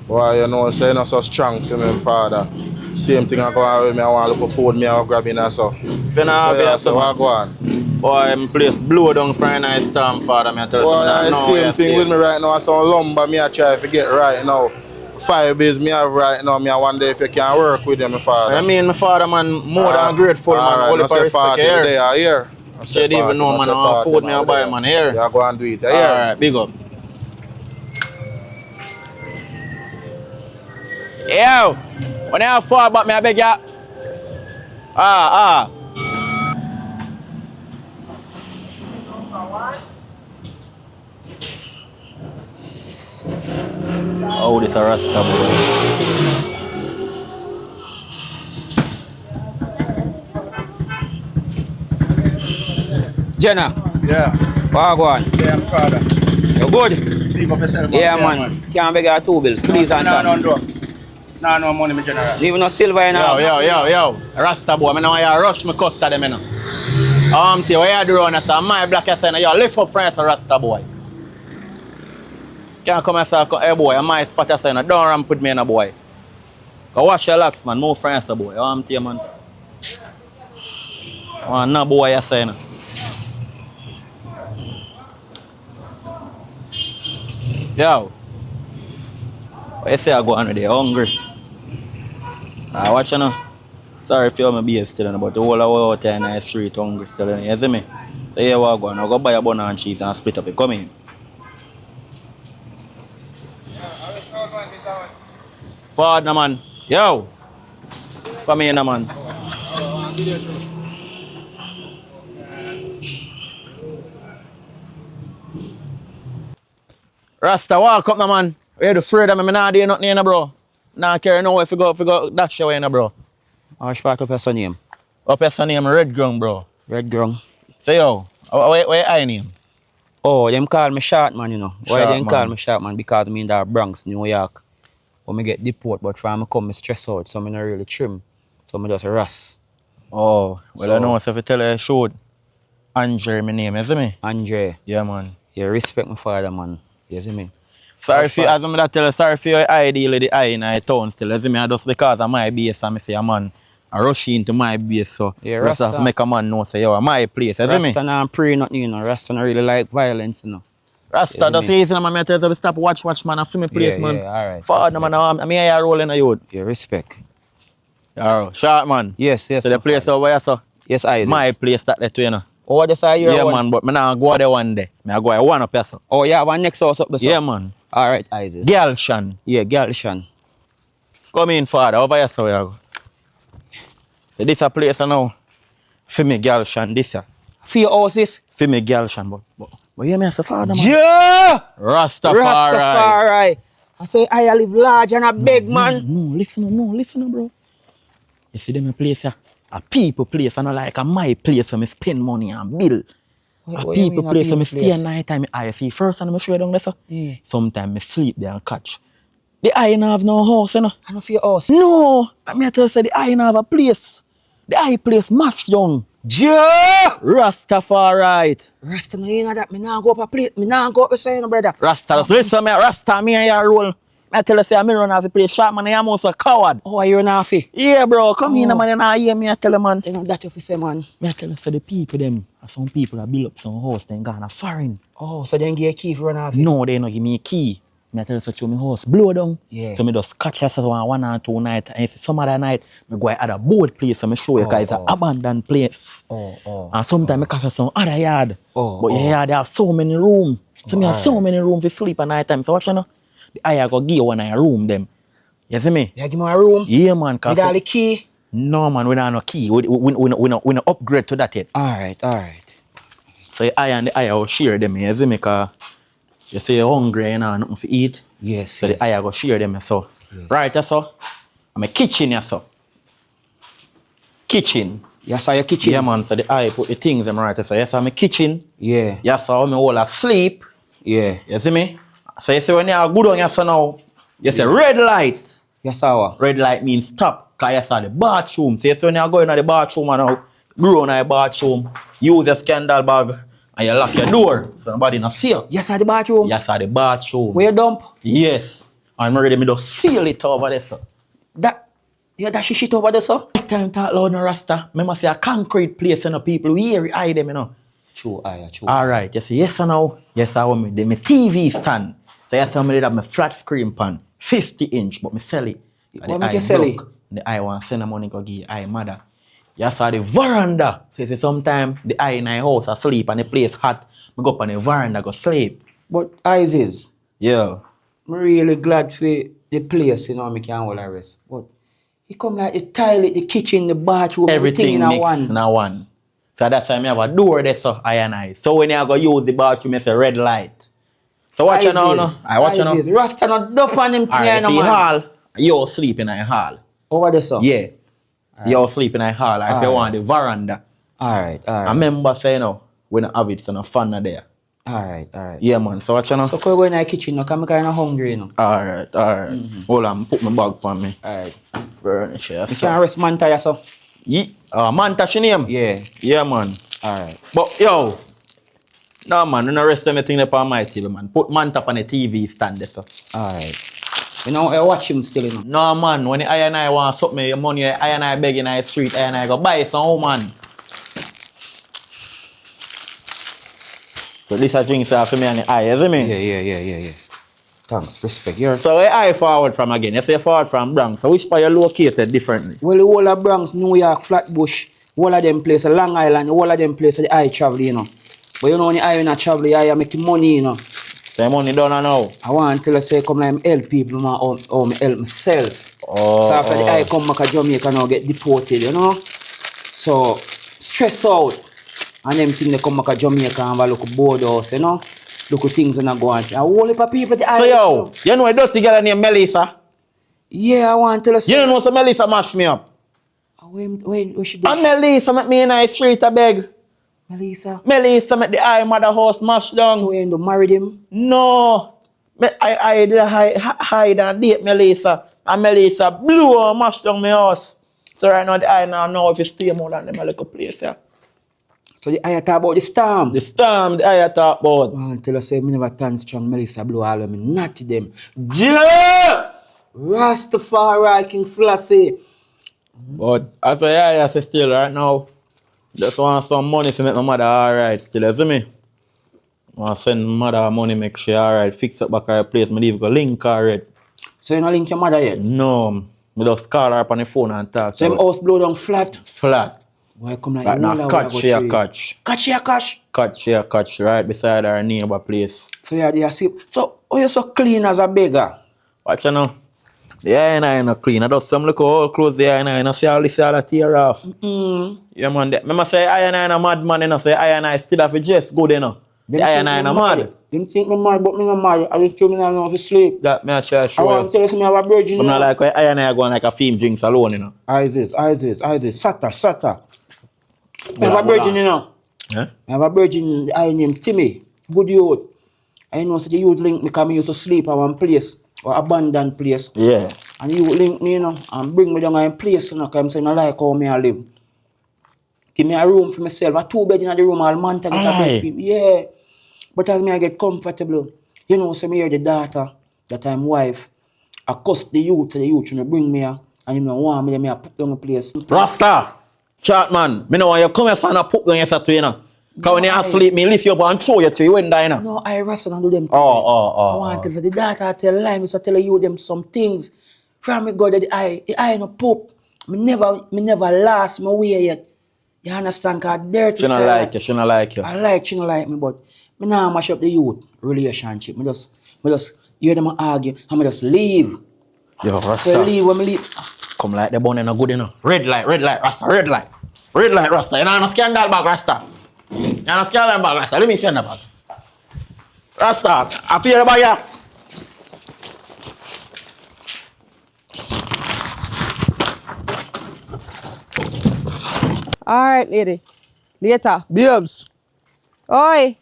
Why you know, say not so strong for me, father. Same thing I go on with me, I want to look for food, me I grab in and so. If you not have it, So what go on? Boy, my place blow down for a nice storm, father. Me I tell you Boy, something. I No, same yes, thing yeah. with me right now. I some lumber me I try to get right now. 5 bills me have right now. Me I wonder if you can work with them, my father. I mean, my father, man, more than grateful, man. Alright, Only no for say respect 40 here. today, I hear. No So you say don't even 40, know, no man, say how 40 food me now I with buy, there. man, here. You go and do it, I hear. Alright, big up. Yo, when I have far about me, I beg ya. Ah. Oh, this a Rasta boy. Jenna, Yeah, what go on? yeah, I'm proud of. You good? Big up yourself, man. Yeah, man. Can't beg you 2 bills, please and No, thanks. no money, me general. Leave no silver in Yo, now. Rasta boy, I know you rush me custody, man. What you do on us? My black ass, you lift up France, Rasta boy. Can't come and say, hey boy, my spot ass, don't ramp with me, no boy. Go wash your locks, man. More France, boy. You man. No boy, you say, no. Yo, what you say I go on with you? Hungry? Watch you now. Sorry if you're my beer still, but the whole of out there in the street hungry still, you see me? So here we go, now go buy a bun and cheese and split up it. Come in. Forward, no, man. Yo! Come in, no, man. Rasta, walk up, no, man. Where the afraid of me? I not do nothing, you know, bro. Nah, care no if you go dash away, you know, bro. Which part of your name? Up your name, Red Ground, bro. Red Grung. Say, yo, where I name? Oh, them call me short man, you know. Why Short them call man. me short man? Because I'm in the Bronx, New York. When I get deport, but from I come, I stress out, so I'm not really trim. So I just rust. Oh, well, So- I know if you tell you shoot Andre, my name, you see me? Andre, Yeah, man. you respect my father, man. You see me? Sorry That's for you, fine. as I'm tell you, sorry for your eye deal with the eye in my town still. You see me? Just because of my base, and I say, man, I rush into my base, so Yeah, just have to Rasta. make a man know, say, yo, my place, you see me? Rasta not pray nothing, you know. Rasta not really like violence, you know. Rasta, You just see me? easy, man. I tell you, stop watch, man. I see me place, man. Yeah, alright. Father, man, I'm here rolling a youth. Yeah, respect. Alright, short, man. Yes, So the my place father. over here, so Yes, Isaac. my place that there too, you know. Oh, I just saw you. Yeah, man, but I now go there one day. I go there one up here, so. Oh, yeah, one next house up the Yeah, man. Alright, Isaac. Girl, Shan. Yeah, Galshan. Come in, father. Over here, so you go. So this a place now. For me, girl, Shan, this ya. For your houses? For me, girl, Shan, but you me as a father, man. Yeah! Rastafari. Rastafari. I say I live large and a big man. No, listen, bro. You see them a place, a people place, and not like a my place where I spend money and bill. What A you people mean, a place where I people stay place? at night time. I see first and I show you down there, sir. Yeah. Sometimes I sleep there and catch. The eye no have no house, you know. I know for your house. No, I mean I tell you, say the eye no have a place. The eye place mash down. Yeah! Rastafari. Rasta no you know that. Me nah go up a place. Me nah go up a saying, brother. Rasta, listen me, Rasta, me and your roll. I tell you, say I'm run off the place. Shot man, I'm also a coward. Oh, you're an halfie. Yeah, bro, come in, Oh. man, and I hear me, I tell you, man. Tell them that you fi say, man. Me I tell you, say the people, them, some people that build up some house, then gone a foreign. Oh, so then give you a key for run halfie. No, they no give me a key. Me I tell you, so show me house blow down. Yeah. So me just catch us one or two night, and some other night, me go at a board place, so me show you, guys, it's an abandoned place. Oh. And sometimes me catch us some other yard. Oh, But your yard, they have so many rooms. So me have so many rooms to sleep at night time. So what you know? The eye go give you one of your room, them. You see me? You give me a room? Yeah, man. With all the key? No, man, we don't have no key. We no upgrade to that yet. Alright. So the eye and the eye will share them, you see me? Because you say you're hungry and nothing to eat. Yes, So the eye will share them, so. Yes. Right, so. I'm a kitchen, yeah, so. Kitchen. You saw your kitchen? Yeah, man. So the eye put the things, them right, so. Yes, I'm a kitchen. Yeah. Yeah, so I'm all asleep. Yeah. You see me? So you see when you are good on your son now, you say red light. You saw what? Red light means stop. Because you saw the bathroom. So you see when you are going to the bathroom and now, grow in the bathroom, use your scandal bag and you lock your door. So nobody not see you. You saw the bathroom? You saw the bathroom. Where you dump? Yes. And I'm ready to just seal it over there, sir. You dash shit over there, sir? Time talk loud no Rasta. Remember say a concrete place and the people who hear it, eye them, you know. True, I true. Alright, you see, yes or no? Yes, I want me. My TV stand. So yes, I did have my flat screen pan, 50-inch, but me sell it. What make you sell it? The I want send the money go give I mother. You saw the veranda. So you see, sometime the I in my house asleep and the place hot. Me go up on the veranda go sleep. But Isis, Yeah. I'm really glad for the place, you know, me can hold a rest. But it come like the toilet, the kitchen, the bathroom, everything in a mixed one. in a one. So that's why I have a door there, so I and I. So when you go use the bathroom, it's a red light. So watch you now, no? I watch you now. Rasta not dump on them thing, Alright, no see man. hall. You sleep in a hall. Over there, sir? Yeah. You sleep in a hall. If you want the veranda. Alright. I remember saying, no, we don't have it, so no fun there. Alright. Yeah, man. So watch you now. So can we go in the kitchen, no? Because I'm kind of hungry, you know. Alright. Hold on, put my bag on me. Alright. Furniture. You can rest Manta, yeah, sir? Manta, she name? Yeah. Yeah, man. Alright. But, yo. No, man. You don't rest anything up on my table, man. Put Manta on the TV stand there, so. Alright. You know, I watch him still, you know. No, man. When I and I want something, your money, I and I beg in the street, I and I go buy some, man. So this a drink for me and the eye, isn't me? Yeah. Thanks, respect. You're... So where I forward from again? You say forward from Bronx. So which part you located differently? Well, the whole of Bronx, New York, Flatbush, all of them places, Long Island, all of them places, the I travel, you know. But you know, when the I not travel, the I make money, you know. So money done now? I want to tell you, say, come like, help people, man, or me help myself. So after the I come back to Jamaica now, get deported, you know. So, stress out. And them things they come back to Jamaica and have a look board house, you know. Look at things when I go on. A whole heap of people. So yo, you know a dirty girl named Melissa? Yeah, I want to tell you. You know so Melissa mash me up? Wait, what she do? And Melissa make me in the street, I beg. Melissa make the I mother house mash down. So you end up married him? No. I did hide and date Melissa. And Melissa blew and mash down my house. So right now the I now know if you stay more than them a little place, yeah. So the I talk about the storm? The storm, the I talk about. Man, tell us say me never turn strong, Melissa blow all of me, not to them. Yeah! Rastafari, King Selassie. But as I say still right now, just want some money to make my mother alright still, you see me? I want to send my mother money, make she alright, fix up back her place, me leave go link her yet. So you not link your mother yet? No, me just call her up on the phone and talk. So him house blow down flat? Flat. Why come like right now, catch she a catch. Catch she a catch? Catch she a catch right beside her neighbor place. So you see, so oh you so clean as a beggar? Watch you know. The eye and I not clean. I just some look all clothes the eye and I not see all this all that tear off. Yeah man, remember say eye and I no mad man, you know, say eye and I still have a dress good, you know. The eye and I no mad. Them think me mad, but me no mad. I just tell me now to sleep. That me a try show I want to tell you me have a virgin. I'm not like why eye and I go on like a film drinks alone, you know. Isis, Sata. I have a virgin, you know. Yeah? I have a virgin, I named Timmy. Good youth. I know so the youth link me because I used to sleep at one place, or abandoned place. Yeah. And you link me, you know, and bring me down in place, you know, because I'm saying I like how me I live. Give me a room for myself, a 2 bed in the room, all man to get a bed for me. Yeah. But as me I get comfortable, you know, so me hear the daughter, that I'm wife, I cuss the youth, you know, bring me here, and you know, want me, I put down a place. Rasta! Short man, me know when you come here and put down yourself to you know. Because when you asleep, me lift you up and throw you to you when die, you know. No, I Rasta and do them things. Oh. I want to tell the daughter, tell lie, me so tell you them some things. From me God that the eye no poop. Me never last my way yet. You understand? Because dirty She don't like you, she don't like you. I like, she don't like me, but me nah mash up the youth relationship. Me just hear them argue and me just leave. Yo, Rasta. So leave when me leave. Come like the bone no good, you know. Red light, Rasta, red light. Red light, Rasta. You know, no scandal bag, Rasta. You know, scandal bag, Rasta. Let me see the bag. Rasta, I feel the bag, yeah. Alright, lady. Later. Babes, Oi.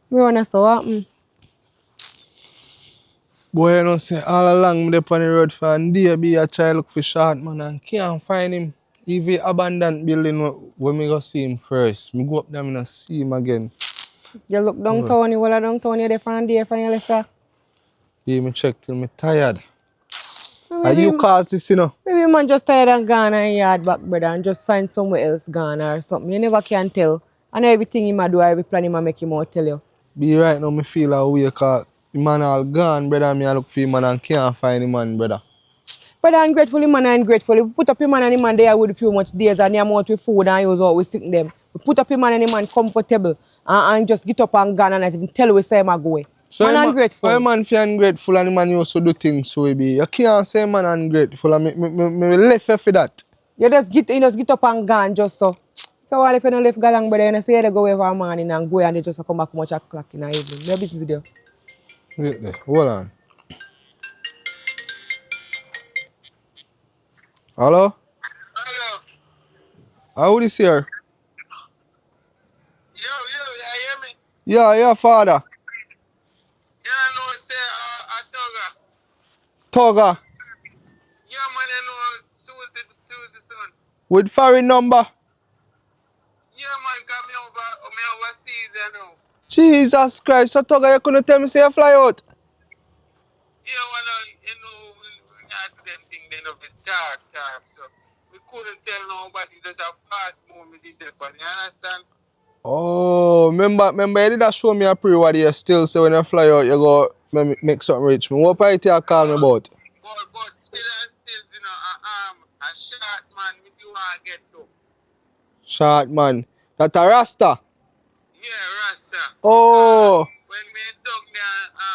We wanna so happen. boy, you know, say all along me dey on the road for a day, be a try look for short man and can't find him. Even abandoned building where me go see him first. Me go up there and I see him again. You look downtown, you downtown, you're there for a day from your left. Yeah, me check till me tired. I'm And you cause this, you know. Maybe man just tired and gone and yard back, brother, and just find somewhere else gone or something. You never can tell. And everything he might do, every plan he might make him out tell you. Be right now, me feel a way cause the man all gone, brother. Me I look for him and can't find him, man, brother. Brother, ungrateful, man, ungrateful. We put up him man and him man there with a few much days and him out with food and he was out with sick them. We put up him man and him man comfortable and just get up and gone and not even tell we say him a go away. So man ungrateful. Why man feel ungrateful and the man also do things so he be. You can't say man ungrateful and me left you for that. You just get up and gone just so. If you want if you don't left galang brother, you say you go away for a morning and go and they just come back much o'clock in the evening. No business with you. Wait there, hold on. Hello? Hello. How this here? You hear me? Yeah, father. You know, say, Toga. yeah, man, you know, Susie, son. With foreign number. Yeah, man, come me overseas, you know. Jesus Christ, so Toga, you couldn't tell me say you fly out. Yeah, well, you know, we not do them thing, they know the talk, so we couldn't tell nobody there's a fast moment in there, you understand? Oh, remember you did show me a pre-what you still say when you fly out, you go make something rich. Me. What part you call me about? But still, you know, a short man, we do want to get to. Short man. That a Rasta? Yeah, Rasta. Oh. When me dug there and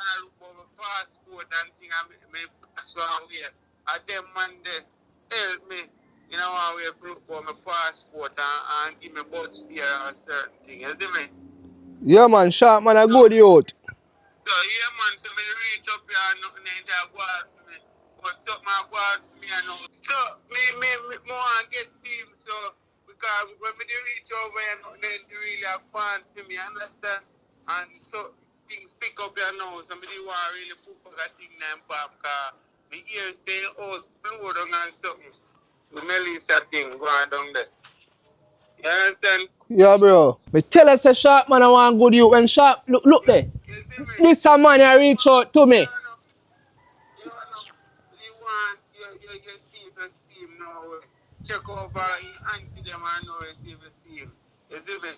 I look for my passport and thing, I me pass away. And them man they help me, you know, how we look for my passport and give me birth steer or certain thing. You see me? Yeah man, short man, I go the out. So yeah man, so me reach up here and nothing ain't that go out for me. But something I go out for me and know. So me want to get team so because when me reach over here nothing ain't really a fun to me, understand? And so things pick up here now, so me want to really put that thing down because me hear say oh blow down and something. The Melissa thing going down there. You understand? Yeah bro. Me tell us a sharp man I want good you when sharp look there. You see me? This a man I reach out to me. You want your self-esteem now. Check over and auntie them and know your self-esteem. You see me?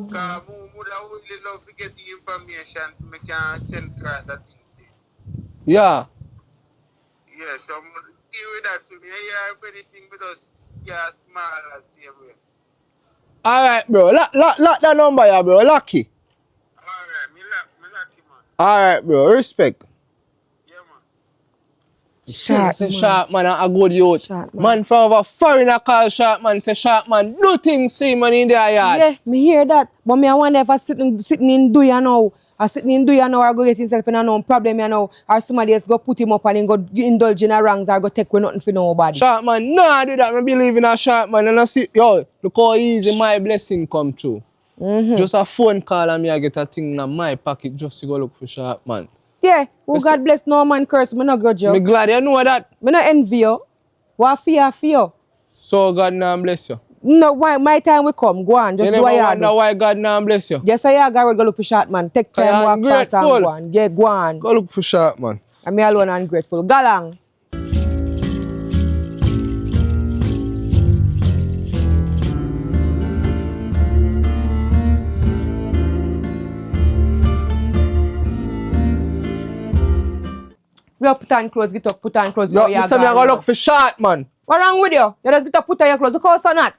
Because I would really love to get the information to make you send across that thing to you. Yeah. Yeah, so I'm going to deal with that to me. Yeah, everything with us, yeah, small and same way. Alright bro, lock that number yeah bro, lucky. Alright, me lucky man. Alright bro, respect. Yeah man. Short man. Sharp man a good youth. Short man. Man from a foreigner call sharp man say sharp man do things see man in their yard. Yeah, me hear that. But me I wonder if I sitting in do you know. I sitting in do you know or go get himself in a no problem you know. Or somebody else go put him up and then go indulge in a wrongs or go take with nothing for nobody. Sharp man, no I do that. I believe in a sharp man and I see yo, look how easy my blessing come true. Just a phone call and me I get a thing in my pocket just to go look for sharp man. Yeah, who God bless no man curse, me no grudge you. Me glad you know that. Me no envy you. What fear you? So God now bless you. No, why my time will come. Go on, just You do what never you wonder do. why God now bless you. Yes, I go look for short man. Take time, I am walk fast and grateful. go on. Yeah, go on. Go look for sharp man. And me alone ungrateful. Galang. You put on clothes, get up, put on clothes. Yo, me say me I go look for sharp man. What wrong with you? You just get up, put on your clothes. Look how so not.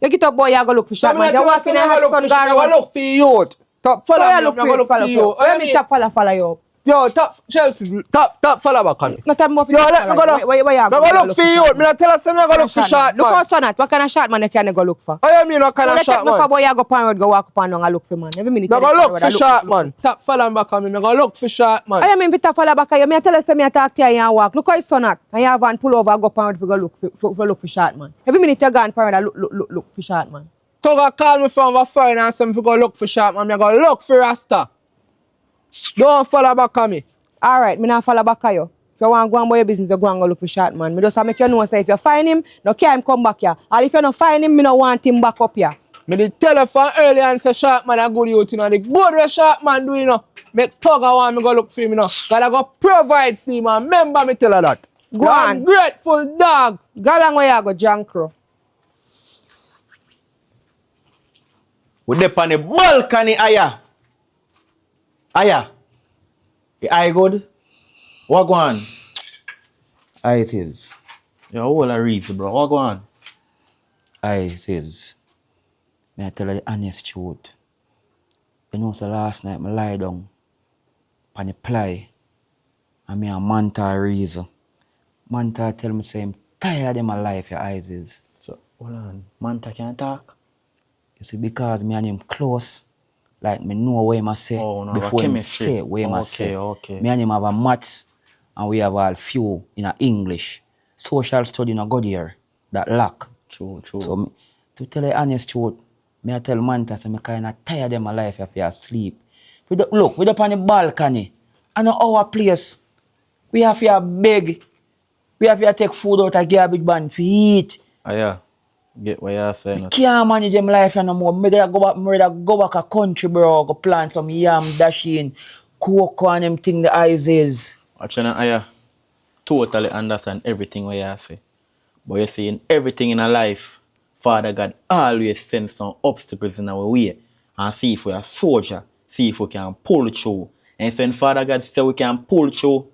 You get up, boy, you go look for short man. You walk in a hot sun, I go look for youth. Top follow me, I go look for you. Let me top follow you up. Yo, top Chelsea, top follow back on me. No time more for Yo, let me go look. Where you I go look for you. Me not tell us me I go look for short Look how man. so not. What kind of short man you can go look for? How you mean what kind of Take short me for man? boy, you go pan road, go walk up and down and look for man. Every minute. I go look for short man. Top follow back on me. I go look for short man. I mean, Vita follow back. Me tell us me I talk to you and walk. Look how it's so not. And you have one pull over, go pan road, go look for short man. Every minute you go and pan road, look for short man. Toga call me from a foreign and say me go look for sharp man. I go look for Rasta. Don't follow back on me. Alright, me not follow back on you. If you want to go and buy your business, you go and go look for short man. Me just make you know say if you find him, no care him come back here. And if you don't find him, me no want him back up here. Me did tell her from earlier and say sharp man a good youth, you know. The good way sharp man do, you know. Make Toga want me go look for him, you know. Gotta go provide for him, and remember me tell her that. Go You're on. ungrateful dog. Go along where you go, Jankro. We dep on the balcony, aya. Aya. The eye good? What go on? Aye, it is. You're all a reason, bro. What go on? Aye, it is. May I tell you the honest truth? You know, so last night I lie down on the ply and me a Manta reason. Manta tell me say I'm tired of my life, your eyes is. So, hold on. Manta can't talk? You see, because me and him close, like me know what him say before him say what him say. Okay. Me and him have a maths and we have a few in a English. Social study in a good year. That lack. True. So me, to tell you the honest truth, me I tell Manta say me kinda tired of my life if you sleep. Look, we up on the balcony. And our place. We have to beg. We have to take food out of garbage bin for eat. Ah, yeah. Get what you're saying. Can't manage them life no more. Me rather go back a country, bro. Go plant some yam, dashing, cocoa and them thing the eyes is. Actually, I totally understand everything what you say. But you see, in everything in our life, Father God always sends some obstacles in our way. And see if we are soldier, see if we can pull through. And when Father God says we can pull through,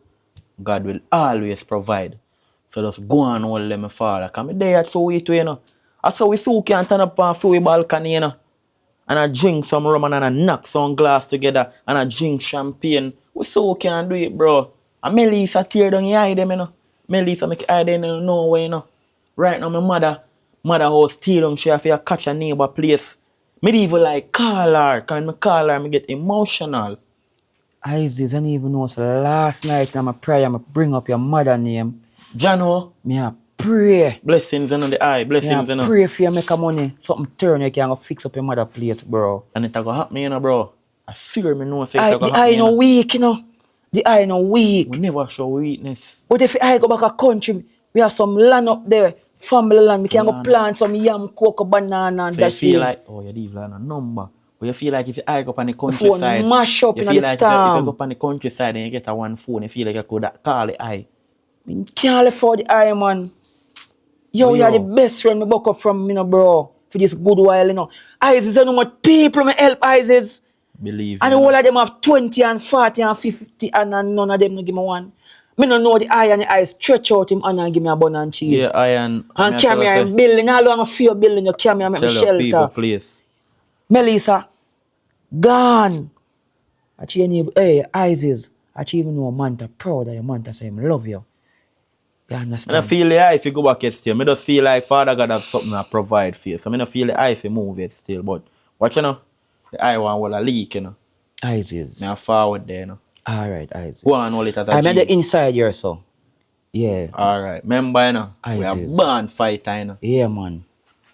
God will always provide. So just go on hold them, Father. Because me there so we too, you know. I saw we so can turn up and through the balcony, you know. And I drink some rum and I knock some glass together and I drink champagne. We so can do it, bro. And Melissa tear down your eye them, you know. Melissa make eye them no way, you know. Right now, my mother house tear down, she have to catch a neighbor place. Me even like call her, because when I call her, I get emotional. Isis, I don't even know. So last night in my prayer, I bring up your mother name. Jano, Me a pray. blessings in the eye, blessings in Me a pray for you make a money. Something turn you can go fix up your mother place, bro. And it a go happen, you know, bro. I fear me know say it a go The happen, eye you no know. weak, you know. The eye no weak. We never show weakness. But if I go back a country, we have some land up there, family land. We can go Land. plant some yam, cocoa, banana, and So you that feel shit. like, oh, you leave land a number. But you feel like if you hike up on the Phone countryside, mash up you in feel the like if you storm. go up on the countryside and you get a one phone, you feel like you could call the eye. Me can't afford the eye, man. Yo, Oh, you are the yo. best friend me buck up from, you know, bro. For this good while, you know. Isis, you know what people me help Isis. Believe And you. all know. of them have 20 and 40 and 50 and none of them no give me one. Me no know the eye and the eye stretch out him and give me a bun and cheese. Yeah, I and And I tell carry you, her say, in building. All along fear building, you carry me and make me tell your people, shelter. please. Melissa, gone. Hey, Isis, I even know Manta proud of you. Manta say, I love you. You I don't understand? feel the eye if you go back yet still. I just feel like Father God have something to provide for you. So I don't feel the eye if you move it still. But watch you know, the eye one will a leak, you know. Isis. Me a forward there, you know. Alright, Isis. Go on hold it as a I made the G. inside here, so. Yeah. Alright. Remember, you know, we are Isis. born fighter, you know. Yeah, man.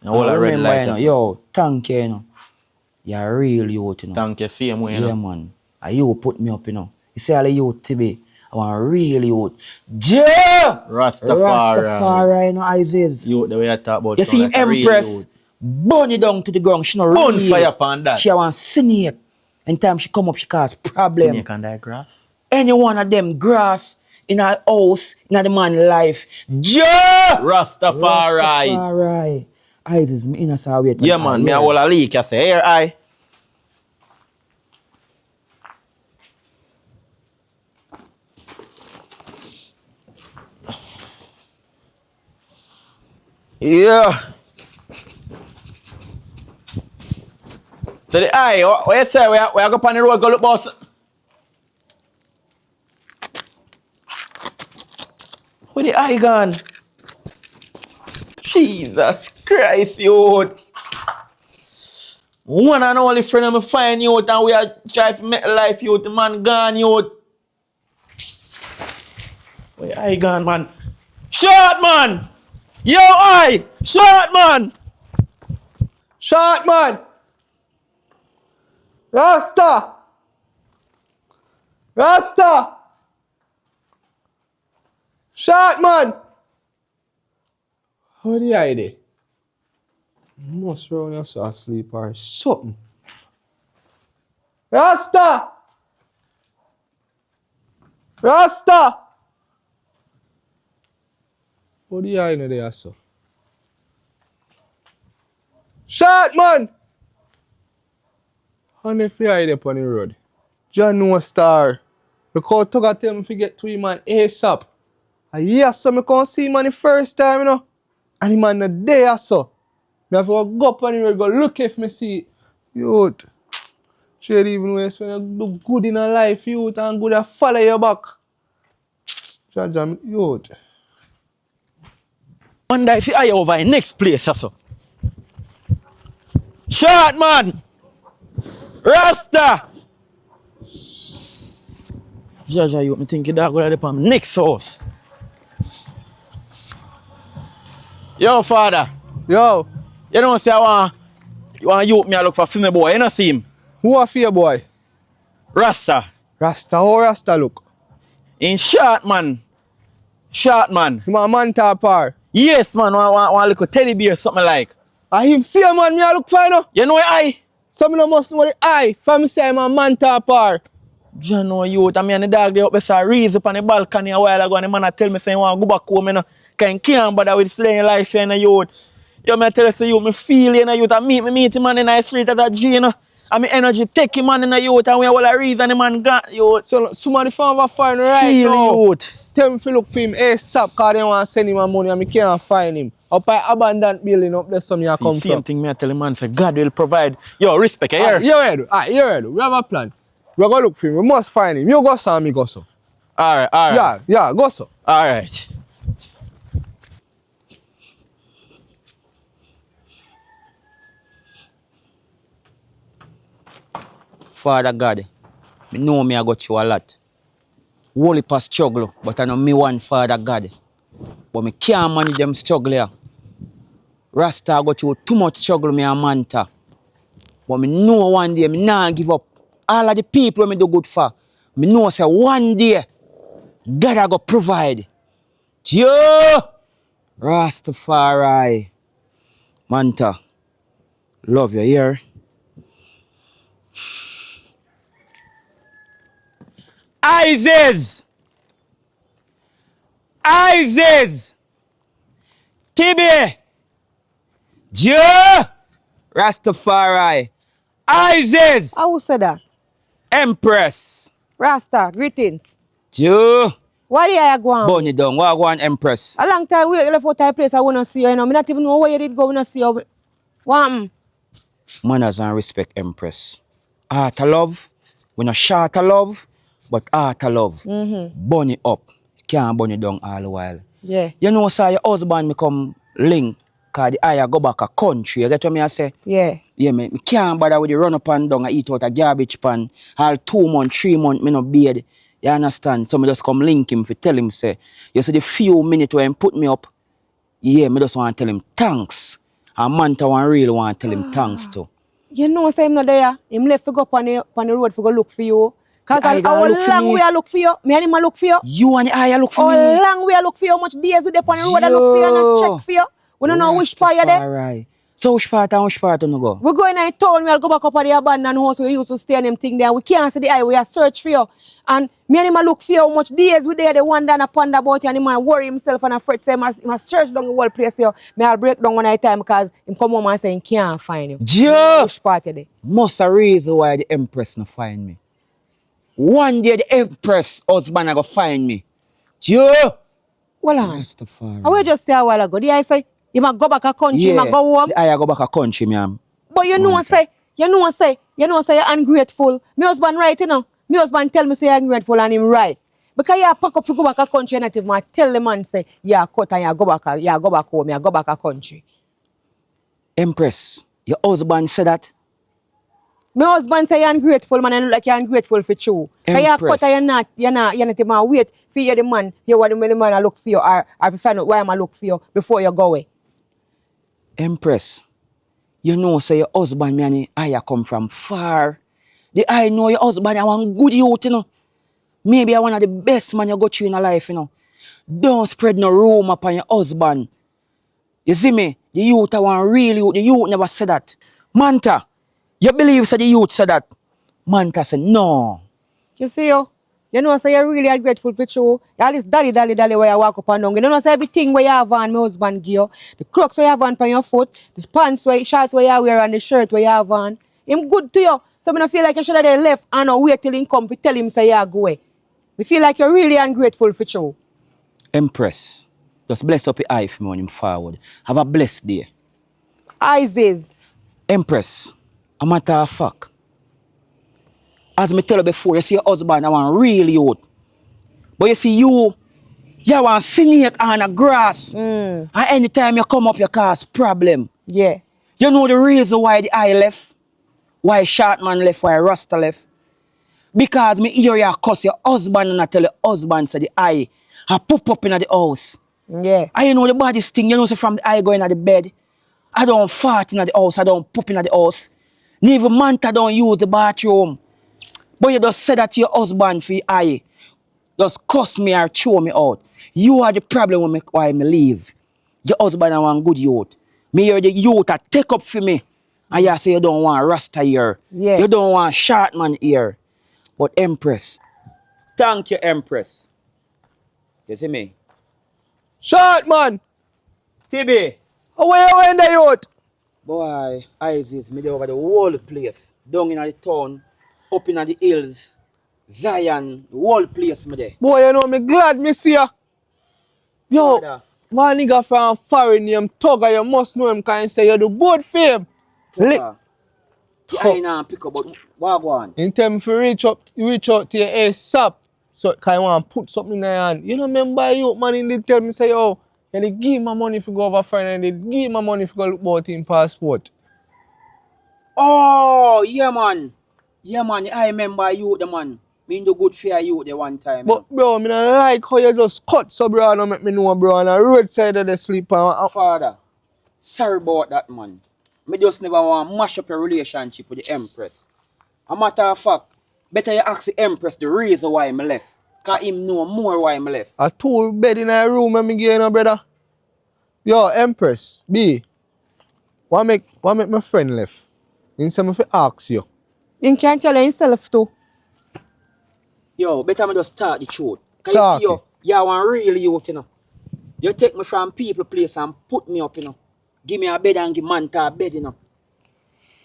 And all I a red remember, light, you know, you yo, thank you, you know. You're a real youth, you know. Thank you, same way, you Yeah, know. man. And you put me up, you know. You say all the youth today. I want a real youth. Yeah! Rastafari, you know, Isis. You the way I talk about You sound see like a real Empress youth. burn it down to the ground. She not Burn real. fire upon that. She want snake. Anytime she come up, she cause problem. Snake and that grass. Any one of them grass in her house, in the man life. Ja! Rastafari. Rastafari. Isis, me innocent wait. Yeah, man. Me a hold a leak. I say, here, I. Yeah. So the eye, what you say? We are go on the road, go look boss. Where the eye gone? Jesus Christ, youth. One and only friend of me find youth and we are trying to make life youth. The man gone youth. Where the eye gone, man? Short man! Yo, eye! Short man! Short man. Rasta. Rasta. Short man. How the eye there? Must round you asleep or something. Rasta. Rasta. What do you in there, so? Shot, man! Honey, if you hide up on the road. John no star. Look how Tugga tell me to get to him man ASAP. And yes, so I can't see him man the first time, you know. And him man the day or so. I have to go up on the road, go look if me see it. Youth. Trade even when you do good in a life, youth, and good to follow your back. Jam, youth. Wonder if you are over in next place also. Short man! Rasta! Jaja, you me think you dog gonna on next house. Yo, father. Yo, You know say you want you me look for female boy, you know see him? who a fear boy? Rasta. Rasta, how Rasta look? In short man. Short man. Him a man top par. Yes man, want little teddy bear something like. And him see a man me a look for, you know. You know I? Some of must know the eye. From me say him a man top par. You know you, I mean the dog they up beside reason up on the balcony a while ago and the man a tell me say he want to go back home, you know. Cause he can't bother with staying life here in the youth. You me tell you, me feel in the youth and meet him man in the street at the G, you know. And me energy take him man in the youth and we all a reason the man got youth. So somebody found a find right Feel now. youth. Tell me if you look for him ASAP because they want to send him a money and me can't find him. Up by abandoned building up there some you come Same from. thing me I tell the man say God will provide. Yo, respect, you hear? You ready? You ready? We have a plan. We're going to look for him. We must find him. You go so and me go so. Alright. Yeah, go so. Alright. Father God, me know me I got you a lot. Whole heap of struggle, but I know me one Father God. But me can't manage them struggle here. Rasta I got you too much struggle me a manta. But me know one day me nah give up. All of the people me do good for. Me know say one day God I go provide. Yo! Rastafari. Manta. Love you here. Isis! Tibi! Joe! Rastafari! Isis! How said that? Empress! Rasta, greetings. Joe! Why do you go on? Bunny down. What go on, Empress? A long time we left out of place I wanna see you, you know. Me not even know where you did go, wanna see you. What? Manners and respect, Empress. Heart of love. We not short of love, but heart of love. Bunny up. Can't bunny down all the while. Yeah. You know, sir, your husband me come link, cause the eye go back a country. You get what me I say? Yeah. Yeah, me can't bother with the run up and down and eat out a garbage pan. All 2 months, 3 months, me no beard. You understand? So me just come link him to tell him, say, you see the few minutes where he put me up, yeah, me just want to tell him thanks. And Manta one really want to tell him thanks too. You know, say him not there. Him left to go up on the road to go look for you. Cause The eye how look for long me. we a look for you? Me and him a look for you. You and the eye look for How me. long we a look for you? How much days we dey on the road a look for you and a check for you? We don't know which part you there. Rastafari. So which part and which part you go? We go in a town, we'll go back up at the abandoned house we used to stay in them thing there. We can't see the eye, we are search for you. And me and him a look for you how much days we there, the wonder and a ponder about you and him a worry himself and afraid say he must search down the whole place for you. Me I'll break down one night time because him come home and say he can't find you. Joe! Which part you there? Must a reason why the Empress no find me. One day the Empress husband a go find me. Joe! Hold on. Rastafari. I will just say a while ago. The eye say, you must go back a country, you must go home. The eye go back a country, ma'am. But you know say you're ungrateful. My husband right, you know. My husband tell me say you're ungrateful and him right. Because you pack up to go back a country and not even tell the man say, yeah, cut and you go back home, you go back a country. Empress, your husband said that? My husband say you're ungrateful, man, and look like you're ungrateful for true. Because you cut and you're not even wait for you the man, you want the man to look for you or if you find out why I'm look for you before you go away. Empress, you know say your husband me and I come from far. The I know your husband I want good youth, you know. Maybe I one of the best man you got through in your life, you know. Don't spread no rumor upon your husband. You see me? The youth I want real youth. The youth never said that. Manta, you believe say the youth said that? Manta said no. You see you? You know, say you're really are grateful for you. All this dolly where you walk up and down. You know, say everything where you have on, my husband give you. The crocs where you have on your foot, the pants, shorts where you wear, and the shirt where you have on. Him good to you. So I don't feel like you should have left and not wait till him come to tell him say you go away. We feel like you're really ungrateful for you. Empress, just bless up your eye for me when him forward. Have a blessed day. Isis. Empress, a matter of fact, as me tell you before, you see your husband, I want really out. But you see you want snake on the grass. And anytime you come up, you cause problem. Yeah. You know the reason why the eye left? Why short man left, why Rasta left? Because me hear you cuss your husband and I tell your husband say the eye I pop up in the house. Yeah. And you know the body sting, you know say from the eye going at the bed. I don't fart in the house, I don't poop in the house. Neither Manta don't use the bathroom. But you just say that to your husband for your eye. Just cuss me or throw me out. You are the problem when why I leave. Your husband I want good youth. Me hear the youth that take up for me. And you say you don't want Rasta here. Yeah. You don't want short man here. But Empress, thank you, Empress. You see me? Short man! TB. Where you in the youth? Boy, Isis, me dey over the whole place. Down in the town, up in the hills, Zion, the whole place me there. Boy, you know me glad me see ya. Yo, Father. my nigga from foreign name Tugger, you must know him can say you do good for him. Tucker, the eye now pick up, but what go on? In time for reach out to your ASAP. So can you want to put something in your hand. You know, remember you man in the tell me say, oh, and they give my money for go over foreign and they give my money for go look about in passport. Oh, yeah man. Yeah man, I remember you the man. Me do good for you the one time. But bro, me not like how you just cut so bro and make me know bro on the roadside of the sleep and Father, sorry about that man. Me just never want to mash up your relationship with the Empress. A matter of fact, better you ask the Empress the reason why me left. Cause him know more why me left. a two bed in a room and me give you no brother. Yo, Empress, B, what make my friend left? Instead of ask you. You can't tell himself too. Yo, better me just talk the truth. Cause Talk you see you want really youth, you know. You take me from people place and put me up, you know. Give me a bed and give Manta a bed, you know.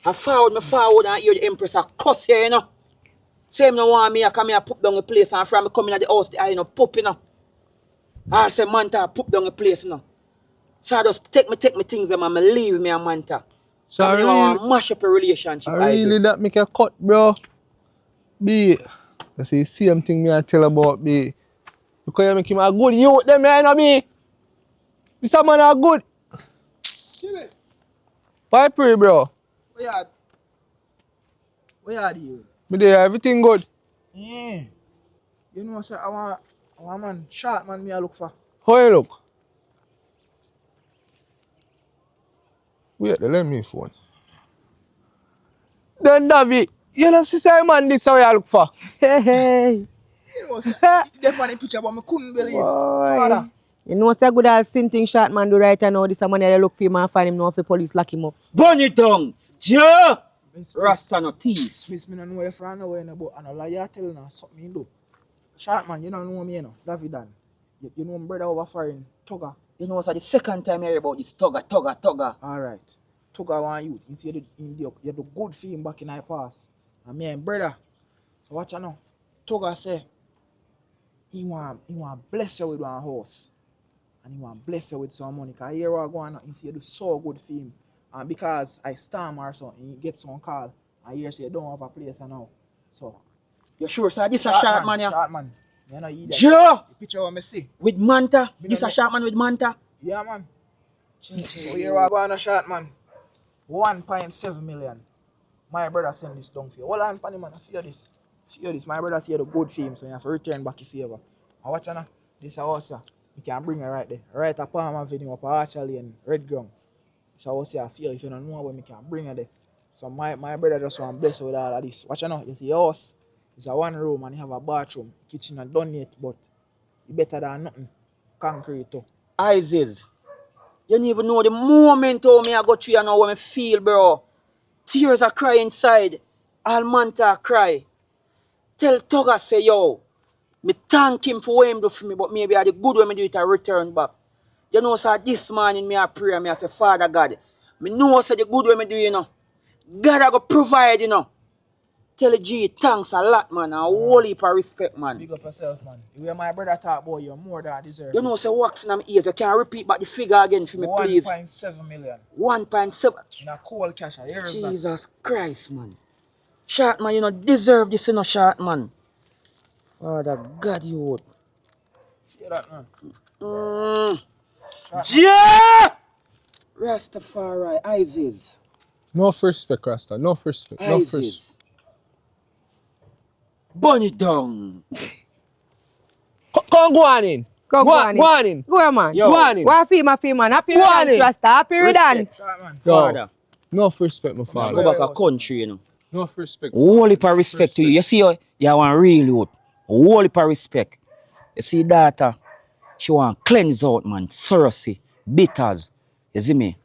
I forward and hear the Empress a cuss here, you know. Say him no want me, I come here put down a place and from me coming at the house, the eye, you know, pop, you know. I say Manta put down a place, you know. So I just take me things and me leave me and Manta. So I I really really, want to mash up a relationship. I really Isis. that make a cut, bro. B, I say same thing me I tell about B. Because you make him a good youth, them you know B. This a man a good. Why pray, bro? Where are you? Me there, everything good. Yeah. You know, say I want man, short man me I look for. How you look? Wait, let me phone. Then David, you know see say man this how you look for. Hey. You know, say, them on the picture but me couldn't believe. Father. You know, say good as sin thing short man do right now. This a man they look for him and find him now for police lock him up. Burn it down. Joe! Miss, Rasta no thief. Miss, me no know if I know where but I know like you tell now something you do. Short man, you don't know me, you know. David Dan. You know my brother over foreign, Tugger. You know, it's the second time I hear about this Tugger. Alright. Tugger want you. You see you do good for him back in my past. And me and brother. So watch you now. Tugger say he want bless you with one horse. And he want bless you with some money. Cause here what go on, you see you do so good for him. And because I storm or something, he get some call. And here say you don't have a place now. So You sure, sir? This a short man, yeah? Short man. You know you Joe! the picture what me see. With Manta? Me This no a know. short man with Manta? Yeah man. So here what go on a short man. 1.7 million. My brother send this down for you. Hold on, Panny man, see this. See this. My brother see the good for him, so you have to return back your favor. And watch now. This house, you can bring it right there. Right at Palm Avenue up Archer and Red Ground. This house I feel if you don't know where we can bring it there. So my brother just want to bless with all of this. Watch now, you see your house. It's a one room and you have a bathroom. Kitchen and done yet, but you better than nothing. Concrete too. Isis. You don't even know the moment how me I go through and how I feel, bro. Tears are crying inside. All Manta cry. Tell Tugger say, yo, Me thank him for what him do for me, but maybe I the good when me do it I return back. You know, sir, this morning me I pray, me I say, Father God, me know say the good when me do, you know. God I go provide, you know. Tell the G thanks a lot, man, and a whole heap of respect, man. Big up yourself, man. The way my brother talk about you, more than deserve. You know, say wax in my ears. You can repeat back the figure again for me, please. 1.7 million. 1.7. In a cold cash. Here's Jesus Christ, man. Short man, you know, deserve this, you know, short man. Father God, you would. See that, man? Yeah! Rastafari, Isis. No respect, Rasta. No respect. No respect. Isis. Burn it down. Come go on in. Come on Go on in. Go on, man. Yo. Go on in. What feel, man? Happy Go on dance, in. Rasta. Happy dance. Right, man. Yo, Father. no respect, my Go father. back a country, you know. No respect. Whole heap of respect to you. You see, you want real youth. Whole heap of respect. You see, daughter, she want cleanse out, man. Sorosy, bitters. You see me?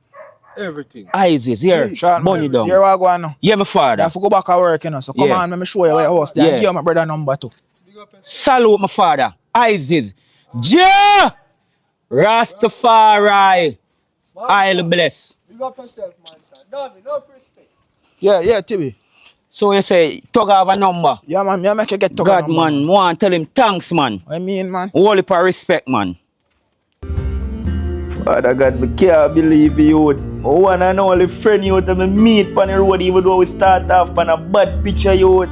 Everything. Isis, here. Short Bunny man. down. Here I go on now. Yeah, my I father. have to go back to work, you know. So come Yeah. on, let me show you where your house. Then Yeah. give my brother number too. Salute, my father. Isis. Yeah! Rastafari. I'll bless. Big up yourself, man. No respect. Yeah, Tibi. So you say, Tug have a number. Yeah, man. Me make you get to God, man, want to tell him thanks, man. I mean, man. Whole heap of respect, man. Father God, me can't believe you. My one and only friend you to me meet on the road even though we start off on a bad picture you.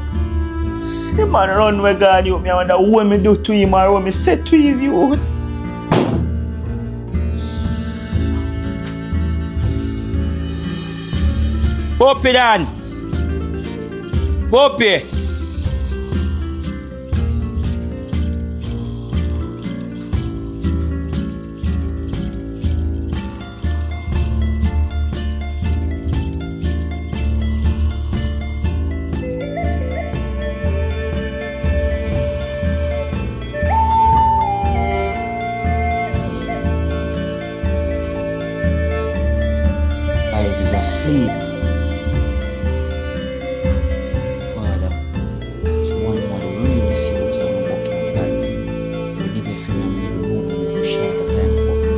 The man run where God you. Me I wonder what me do to him or what me say to him you. Poppy Dan. Poppy. Eyes is asleep. Father, someone want to really see what you're walking life. We did a film and you know me, you share the time for me.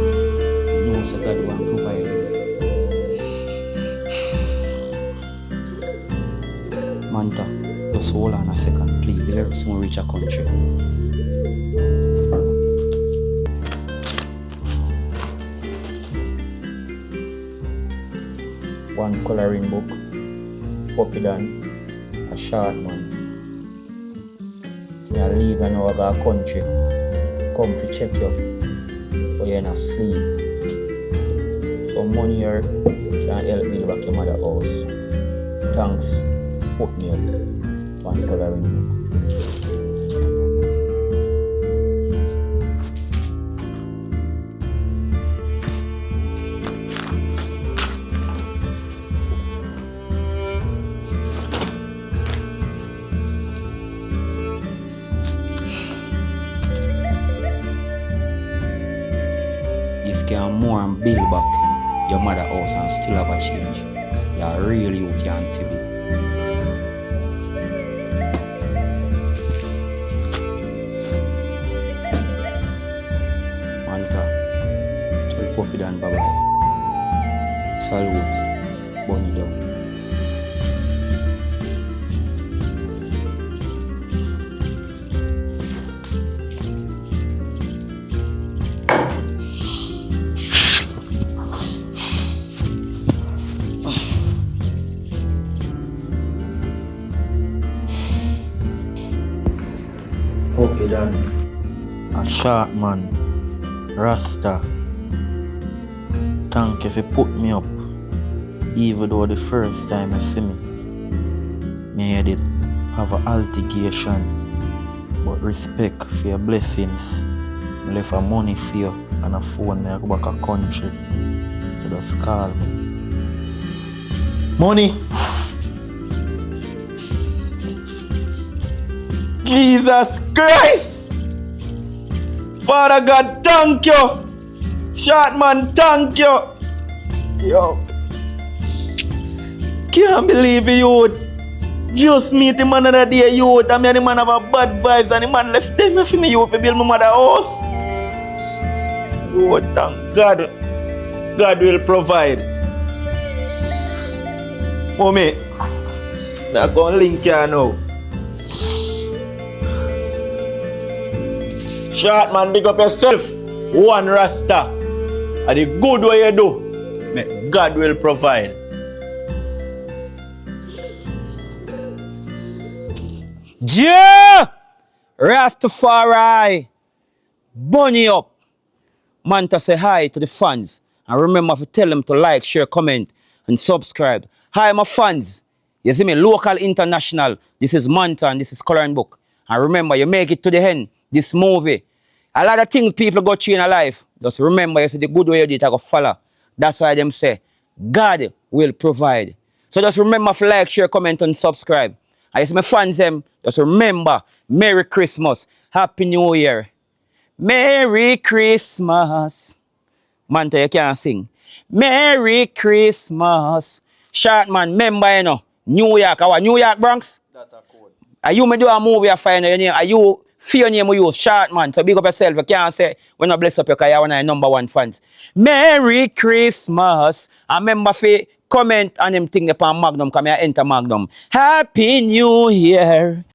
You know so God will provide you. Manta, just hold on a second, please. Let us soon reach a country. One coloring book, Poppy Dan, a short man. Me a leave and now I go a country. Come to check you, but you're not asleep. Some money here can help me back your mother house. Thanks, put me up. One coloring book. This can more and build back your mother house and still have a change. You're really youth and to be. Manta, tell Poppy Dan bye bye. Salute, bunny down. Poppy Dan, a short man, Rasta. Thank you for put me up, even though the first time you see me, me did have an altercation, but respect for your blessings. I left a money for you and a phone. Me I go back a country, so just call me. Money. Jesus Christ! Father God, thank you! Short man, thank you! Yo. Can't believe you. Just meet the man another day, youth, and me and the man have a bad vibes, and the man left them for me, youth, to build my mother house. Oh, thank God. God will provide. Mommy, I'm going to link you now. Short man, big up yourself. One Rasta. And the good way you do, God will provide. Yeah! Rastafari! Bunny up! Man, to say hi to the fans. And remember to tell them to like, share, comment, and subscribe. Hi, my fans. You see me, local, international. This is Manta and this is Coloring Book. And remember, you make it to the end. This movie. A lot of things people go through in life. Just remember, you see the good way you did, I go follow. That's why them say, God will provide. So just remember to like, share, comment, and subscribe. And you see my fans, them, just remember, Merry Christmas, Happy New Year. Merry Christmas. Manta, you can't sing. Merry Christmas. Short man, remember, you know, New York, our New York Bronx. Are you me do a movie I find your name? Are you fear your name you short man? So big up yourself. You can't say when I bless up your because you're one of the #1 fans. Merry Christmas. And remember to comment on them thing upon Magnum, come here enter Magnum. Happy New Year.